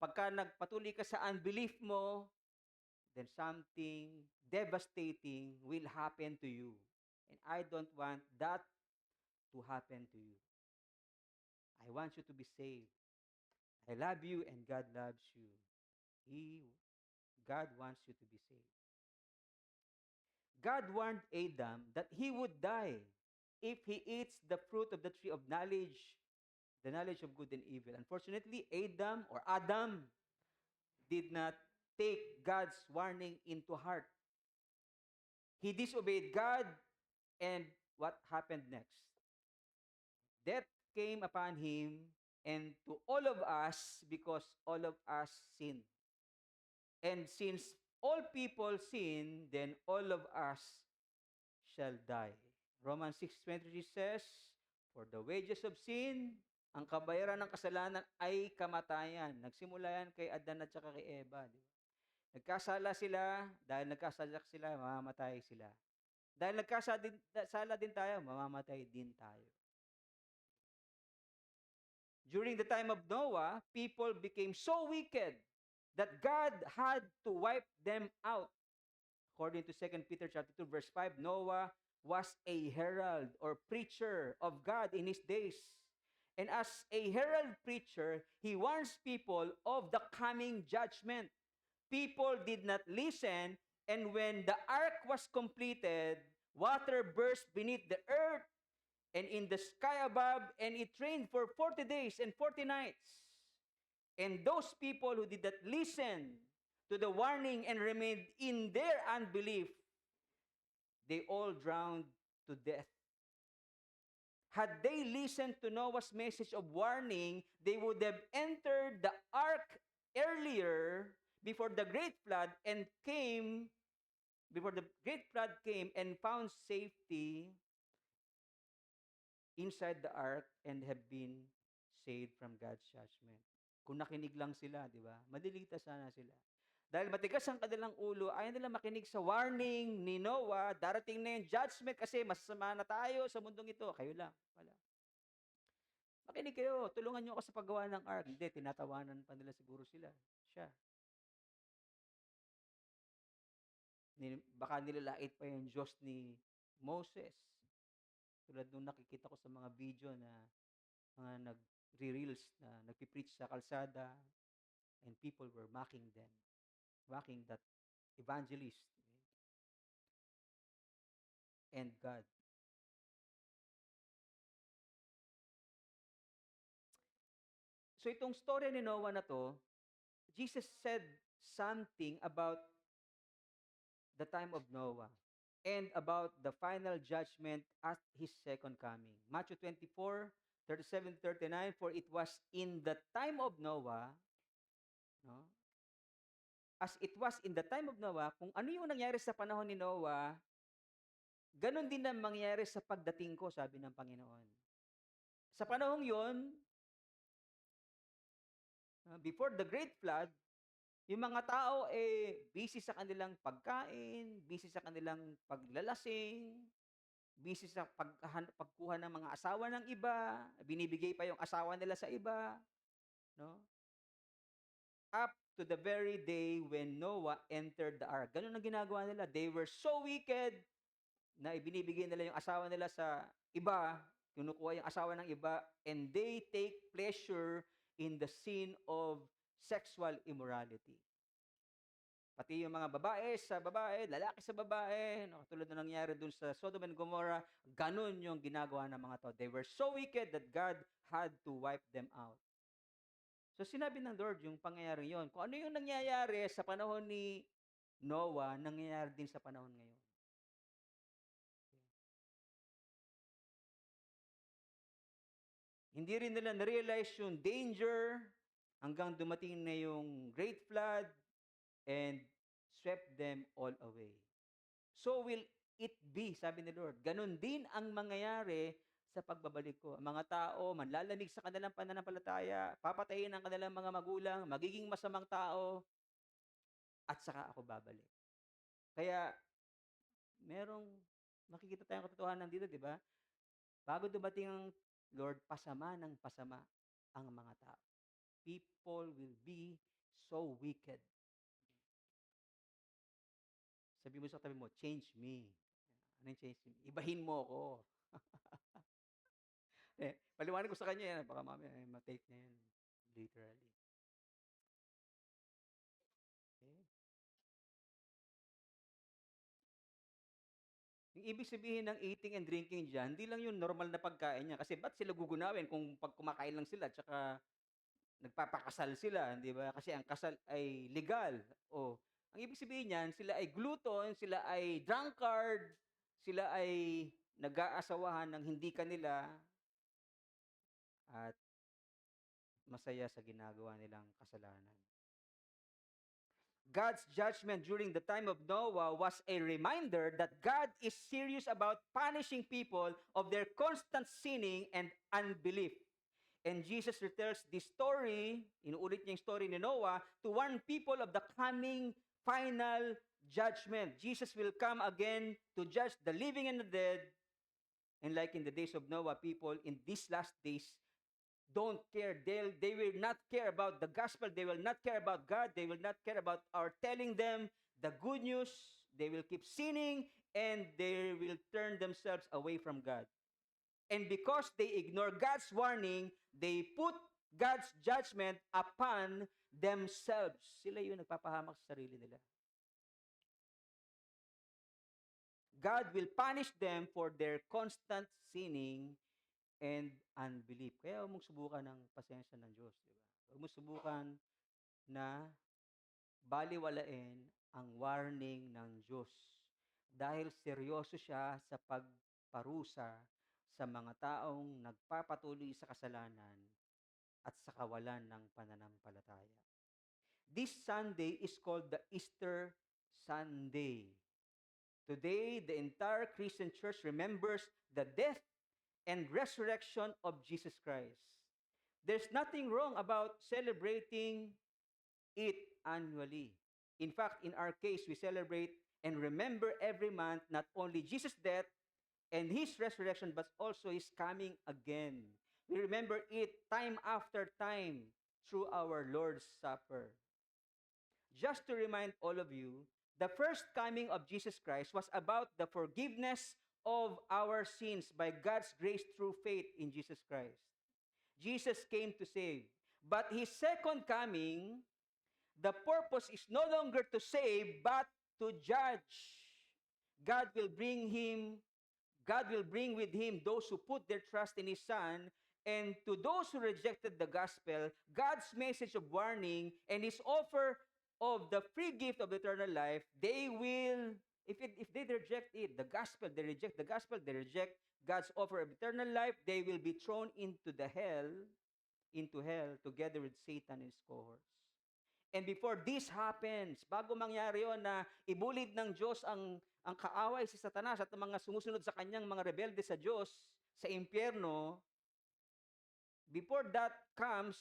pagka nagpatuloy ka sa unbelief mo, then something devastating will happen to you. And I don't want that to happen to you. I want you to be saved. I love you and God loves you. God wants you to be saved. God warned Adam that he would die if he eats the fruit of the tree of knowledge, the knowledge of good and evil. Unfortunately, Adam did not take God's warning into heart. He disobeyed God, and what happened next? Death came upon him and to all of us because all of us sinned. And since all people sin, then all of us shall die. Romans 6:23 says, for the wages of sin, ang kabayaran ng kasalanan ay kamatayan. Nagsimula yan kay Adan at saka kay Eva. Di ba? Nagkasala sila, dahil nagkasala sila, mamamatay sila. Dahil nagkasala din tayo, mamamatay din tayo. During the time of Noah, people became so wicked that God had to wipe them out. According to 2 Peter chapter 2 verse 5, Noah was a herald or preacher of God in his days. And as a herald preacher, he warns people of the coming judgment. People did not listen, and when the ark was completed, water burst beneath the earth and in the sky above, and it rained for 40 days and 40 nights. And those people who did not listen to the warning and remained in their unbelief, they all drowned to death. Had they listened to Noah's message of warning, they would have entered the ark earlier before the great flood came and found safety inside the ark and have been saved from God's judgment. Kung nakinig lang sila, di ba? Madiligtas sana sila. Dahil matigas ang kanilang ulo, ayaw nila makinig sa warning ni Noah, darating na yung judgment kasi masama na tayo sa mundong ito. Kayo lang, wala. Makinig kayo, tulungan nyo ako sa paggawa ng ark. Hindi, tinatawanan pa nila siguro siya. Baka nilalait pa yung Diyos ni Moses. Tulad nung nakikita ko sa mga video na mga nagre-reels na nagpipreach sa kalsada and people were mocking that evangelist and God. So itong story ni Noah na to, Jesus said something about the time of Noah and about the final judgment at his second coming. Matthew 24:37-39, for it was in the time of Noah, no? As it was in the time of Noah, kung ano yung nangyari sa panahon ni Noah, ganon din ang mangyari sa pagdating ko, sabi ng Panginoon. Sa panahong yon, before the great flood, yung mga tao busy sa kanilang pagkain, busy sa kanilang paglalasing, busy sa pagkuha ng mga asawa ng iba, binibigay pa yung asawa nila sa iba, no? Up to the very day when Noah entered the ark. Ganun ang ginagawa nila. They were so wicked na ibinibigay nila yung asawa nila sa iba, kinukuha yung asawa ng iba, and they take pleasure in the sin of sexual immorality. Pati yung mga babae sa babae, lalaki sa babae, no, katulad na nangyari dun sa Sodom and Gomorrah, ganun yung ginagawa ng mga tao. They were so wicked that God had to wipe them out. So sinabi ng Lord yung pangyayari yon. Kung ano yung nangyayari sa panahon ni Noah, nangyayari din sa panahon ngayon. Hindi rin nila na-realize yung danger hanggang dumating na yung great flood and swept them all away. So will it be, sabi ni Lord. Ganon din ang mangyayari sa pagbabalik ko. Ang mga tao, manlalamig sa kanilang pananampalataya, papatayin ang kanilang mga magulang, magiging masamang tao, at saka ako babalik. Kaya, merong makikita tayong katotohanan dito, di ba? Bago dumating ang Lord, pasama ng pasama ang mga tao. People will be so wicked. Sabi mo sa tabi mo, change me. Ano yung change me? Ibahin mo ako. Paliwanag ko sa kanya yan. Baka mamaya ma-take niya yan. Literally. Okay? Yung ibig sabihin ng eating and drinking dyan, hindi lang yung normal na pagkain niya. Kasi ba't sila gugunawin kung pag kumakain lang sila tsaka nagpapakasal sila, di ba? Kasi ang kasal ay legal. O, ang ibig sabihin niyan, sila ay glutton, sila ay drunkard, sila ay nag-aasawahan ng hindi kanila at masaya sa ginagawa nilang kasalanan. God's judgment during the time of Noah was a reminder that God is serious about punishing people of their constant sinning and unbelief. And Jesus retells this story, inuulit niya yung story ni Noah, to warn people of the coming final judgment. Jesus will come again to judge the living and the dead. And like in the days of Noah, people in these last days don't care. They will not care about the gospel. They will not care about God. They will not care about our telling them the good news. They will keep sinning and they will turn themselves away from God. And because they ignore God's warning, they put God's judgment upon themselves. Sila yung nagpapahamak sa sarili nila. God will punish them for their constant sinning and unbelief. Kaya huwag mong subukan ng pasensya ng Diyos. Diba? Huwag mong subukan na baliwalain ang warning ng Diyos. Dahil seryoso siya sa pagparusa sa mga taong nagpapatuloy sa kasalanan at sa kawalan ng pananampalataya. This Sunday is called the Easter Sunday. Today, the entire Christian church remembers the death and resurrection of Jesus Christ. There's nothing wrong about celebrating it annually. In fact, in our case, we celebrate and remember every month not only Jesus' death and his resurrection, but also his coming again. We remember it time after time through our Lord's Supper. Just to remind all of you, the first coming of Jesus Christ was about the forgiveness of our sins by God's grace through faith in Jesus Christ. Jesus came to save. But his second coming, the purpose is no longer to save, but to judge. God will bring with him those who put their trust in his Son, and to those who rejected the gospel, God's message of warning and his offer of the free gift of eternal life, they will, if they reject it, the gospel, they reject the gospel, they reject God's offer of eternal life, they will be thrown into hell together with Satan and his cohorts. And before this happens, bago mangyari yon na ibulid ng Diyos ang kaaway si Satanas at ang mga sumusunod sa kanyang mga rebelde sa Diyos sa impyerno, before that comes,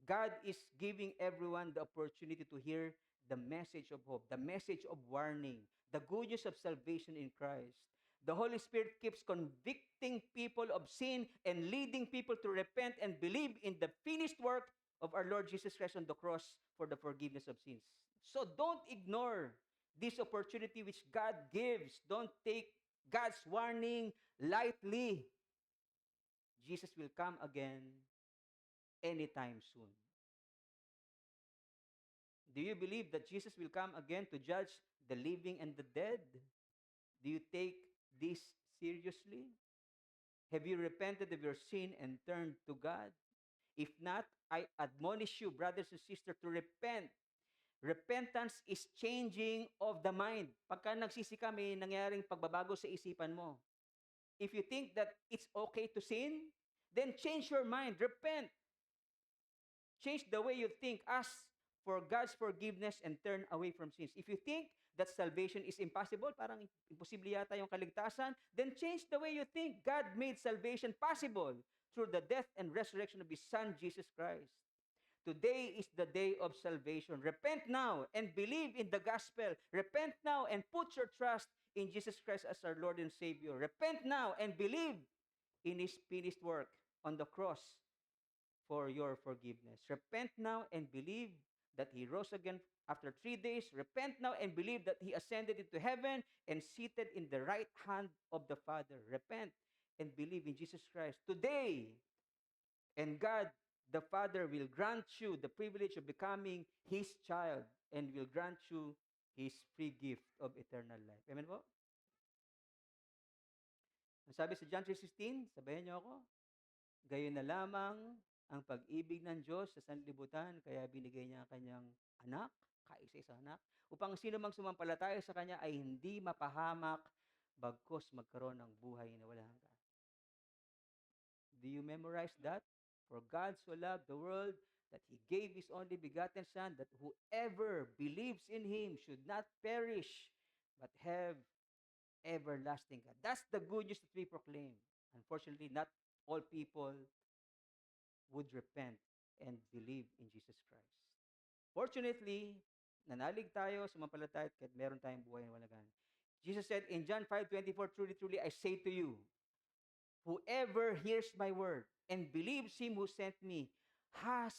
God is giving everyone the opportunity to hear the message of hope, the message of warning, the good news of salvation in Christ. The Holy Spirit keeps convicting people of sin and leading people to repent and believe in the finished work of our Lord Jesus Christ on the cross for the forgiveness of sins. So don't ignore this opportunity which God gives. Don't take God's warning lightly. Jesus will come again anytime soon. Do you believe that Jesus will come again to judge the living and the dead? Do you take this seriously? Have you repented of your sin and turned to God? If not, I admonish you, brothers and sisters, to repent. Repentance is changing of the mind. Pagka nagsisi ka, may nangyaring pagbabago sa isipan mo. If you think that it's okay to sin, then change your mind. Repent. Change the way you think. Ask for God's forgiveness and turn away from sins. If you think that salvation is impossible, parang imposible yata yung kaligtasan, then change the way you think. God made salvation possible through the death and resurrection of His Son, Jesus Christ. Today is the day of salvation. Repent now and believe in the gospel. Repent now and put your trust in Jesus Christ as our Lord and Savior. Repent now and believe in His finished work on the cross for your forgiveness. Repent now and believe that He rose again after 3 days. Repent now and believe that He ascended into heaven and seated in the right hand of the Father. Repent and believe in Jesus Christ today. And God, the Father, will grant you the privilege of becoming His child and will grant you His free gift of eternal life. Amen po? Ang sabi sa John 3:16, sabayan niyo ako, gayon na lamang ang pag-ibig ng Diyos sa sanlibutan, kaya binigay niya ang kanyang anak, kaisa-isang anak, upang sino mang sumampalataya sa kanya ay hindi mapahamak, bagkus magkaroon ng buhay na walang hanggan. Do you memorize that? For God so loved the world that He gave His only begotten Son, that whoever believes in Him should not perish, but have everlasting God. That's the good news that we proclaim. Unfortunately, not all people would repent and believe in Jesus Christ. Fortunately, nanalig tayo, sumampalataya, kahit meron tayong buhay na walagan. Jesus said in John 5:24, truly, truly, I say to you, whoever hears my word and believes Him who sent me has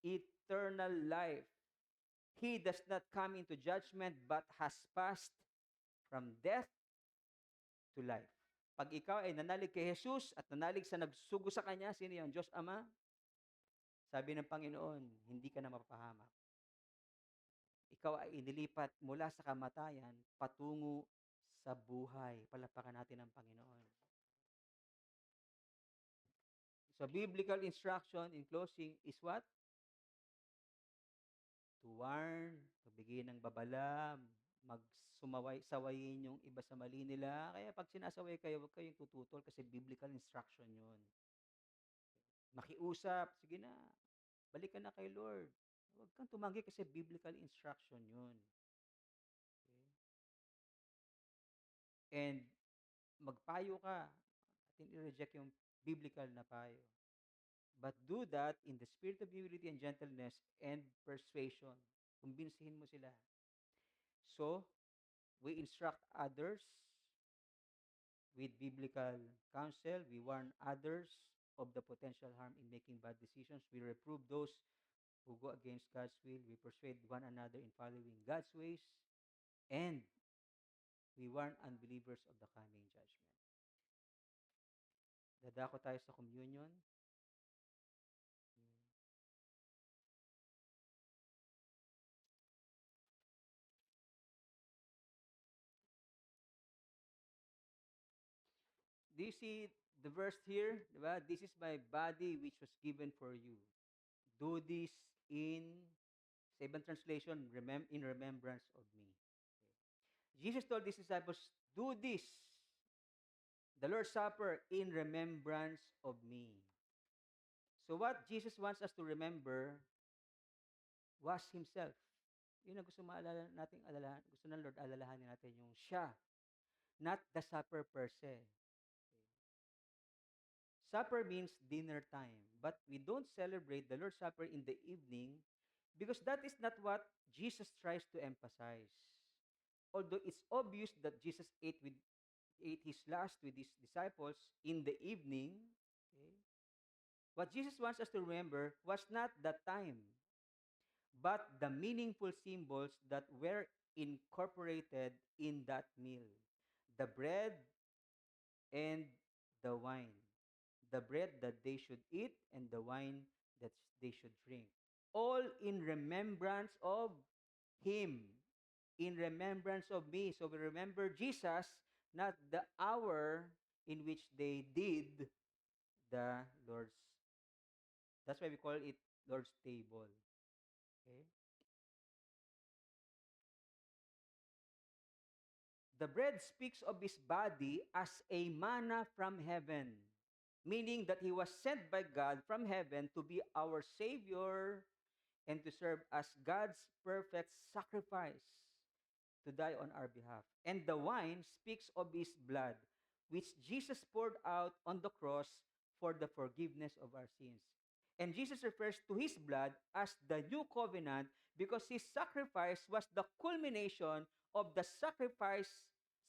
eternal life. He does not come into judgment, but has passed from death to life. Pag ikaw ay nanalig kay Jesus at nanalig sa nagsugo sa Kanya, sino yun? Diyos Ama? Sabi ng Panginoon, hindi ka na mapapahamak. Ikaw ay inilipat mula sa kamatayan patungo sa buhay. Palapakan natin ang Panginoon. So, biblical instruction in closing is what? To warn, magbigay ng babala, sawayin yung iba sa mali nila. Kaya pag sinasaway kayo, huwag kayong tututol kasi biblical instruction yun. Makiusap, sige na, balik ka na kay Lord. Huwag kang tumanggi kasi biblical instruction yun. Okay? And magpayo ka at hindi reject yung biblical na payo. But do that in the spirit of humility and gentleness and persuasion. Kumbinsihin mo sila. So, we instruct others with biblical counsel. We warn others of the potential harm in making bad decisions. We reprove those who go against God's will. We persuade one another in following God's ways. And we warn unbelievers of the coming judgment. Dadako tayo sa communion. Do you see the verse here? Diba? This is my body which was given for you. Do this in, sa ibang translation, in remembrance of me. Okay. Jesus told his disciples, do this, the Lord's Supper, in remembrance of me. So what Jesus wants us to remember was Himself. Yun ang gusto maalala natin, gusto ng Lord alalahanin natin yung siya, not the supper per se. Supper means dinner time, but we don't celebrate the Lord's Supper in the evening because that is not what Jesus tries to emphasize. Although it's obvious that Jesus ate his last with his disciples in the evening, okay, what Jesus wants us to remember was not the time, but the meaningful symbols that were incorporated in that meal. The bread and the wine. The bread that they should eat and the wine that they should drink. All in remembrance of him in remembrance of me. So we remember Jesus, not the hour in which they did the Lord's. That's why we call it Lord's table. Okay? The bread speaks of his body as a manna from heaven, meaning that he was sent by God from heaven to be our Savior and to serve as God's perfect sacrifice to die on our behalf. And the wine speaks of his blood, which Jesus poured out on the cross for the forgiveness of our sins. And Jesus refers to his blood as the new covenant because his sacrifice was the culmination of the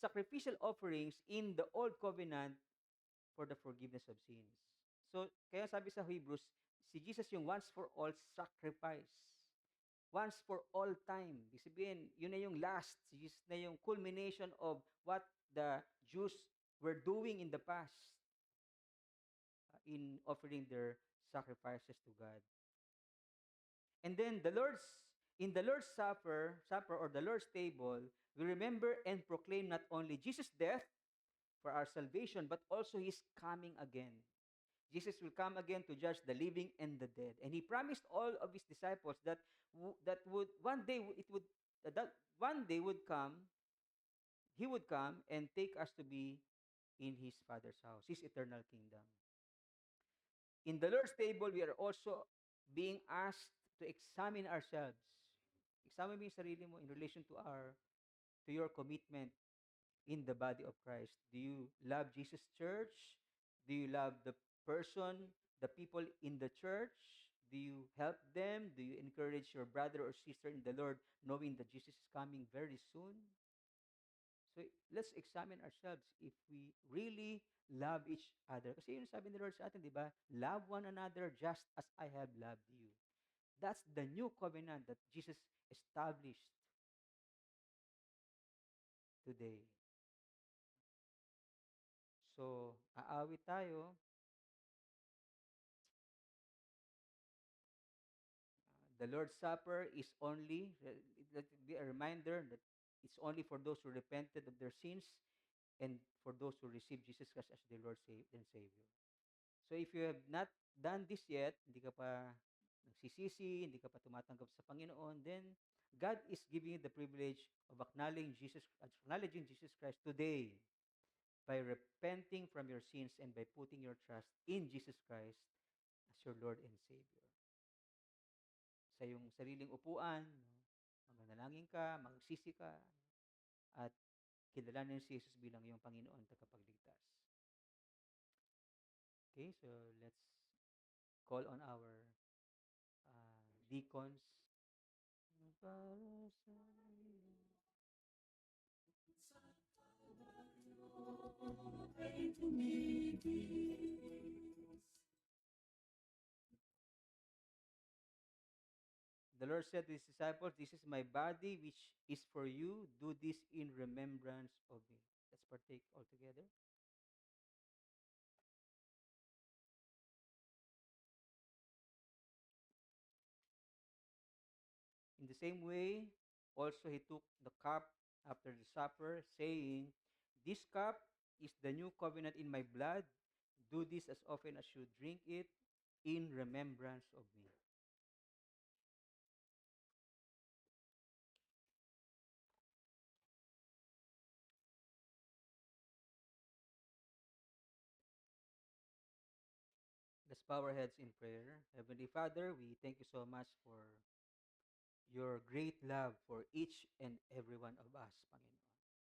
sacrificial offerings in the old covenant for the forgiveness of sins. So, kaya sabi sa Hebrews, si Jesus yung once for all sacrifice. Once for all time. Ibig sabihin, yun na yung last. Yun na yung culmination of what the Jews were doing in the past in offering their sacrifices to God. And then in the Lord's Supper or the Lord's table, we remember and proclaim not only Jesus' death for our salvation, but also his coming again. Jesus will come again to judge the living and the dead. And he promised all of his disciples that that would one day it would that one day would come, he would come and take us to be in his Father's house, his eternal kingdom. In the Lord's table, we are also being asked to examine ourselves. Examine mo yung sarili mo in relation to your commitment in the body of Christ. Do you love Jesus' church? Do you love the person, the people in the church? Do you help them? Do you encourage your brother or sister in the Lord knowing that Jesus is coming very soon? So let's examine ourselves if we really love each other. Kasi yun sabi ni Lord sa atin, di ba? Love one another just as I have loved you. That's the new covenant that Jesus established today. So, aawit tayo. The Lord's Supper is only, let it be a reminder that it's only for those who repented of their sins and for those who receive Jesus Christ as their Lord and Savior. So if you have not done this yet, hindi ka pa nagsisisi, hindi ka pa tumatanggap sa Panginoon, then God is giving you the privilege of acknowledging Jesus Christ today by repenting from your sins and by putting your trust in Jesus Christ as your Lord and Savior. Sa iyong sariling upuan, no, manalangin ka, magsisi ka, at kilalanin si Jesus bilang iyong Panginoon at tagapagligtas. Okay, so let's call on our deacons. The Lord said to his disciples, "This is my body which is for you. Do this in remembrance of me." Let's partake all together. In the same way, also he took the cup after the supper, saying, "This cup is the new covenant in my blood. Do this as often as you drink it in remembrance of me." Let's bow our heads in prayer. Heavenly Father, we thank you so much for your great love for each and every one of us, Panginoon.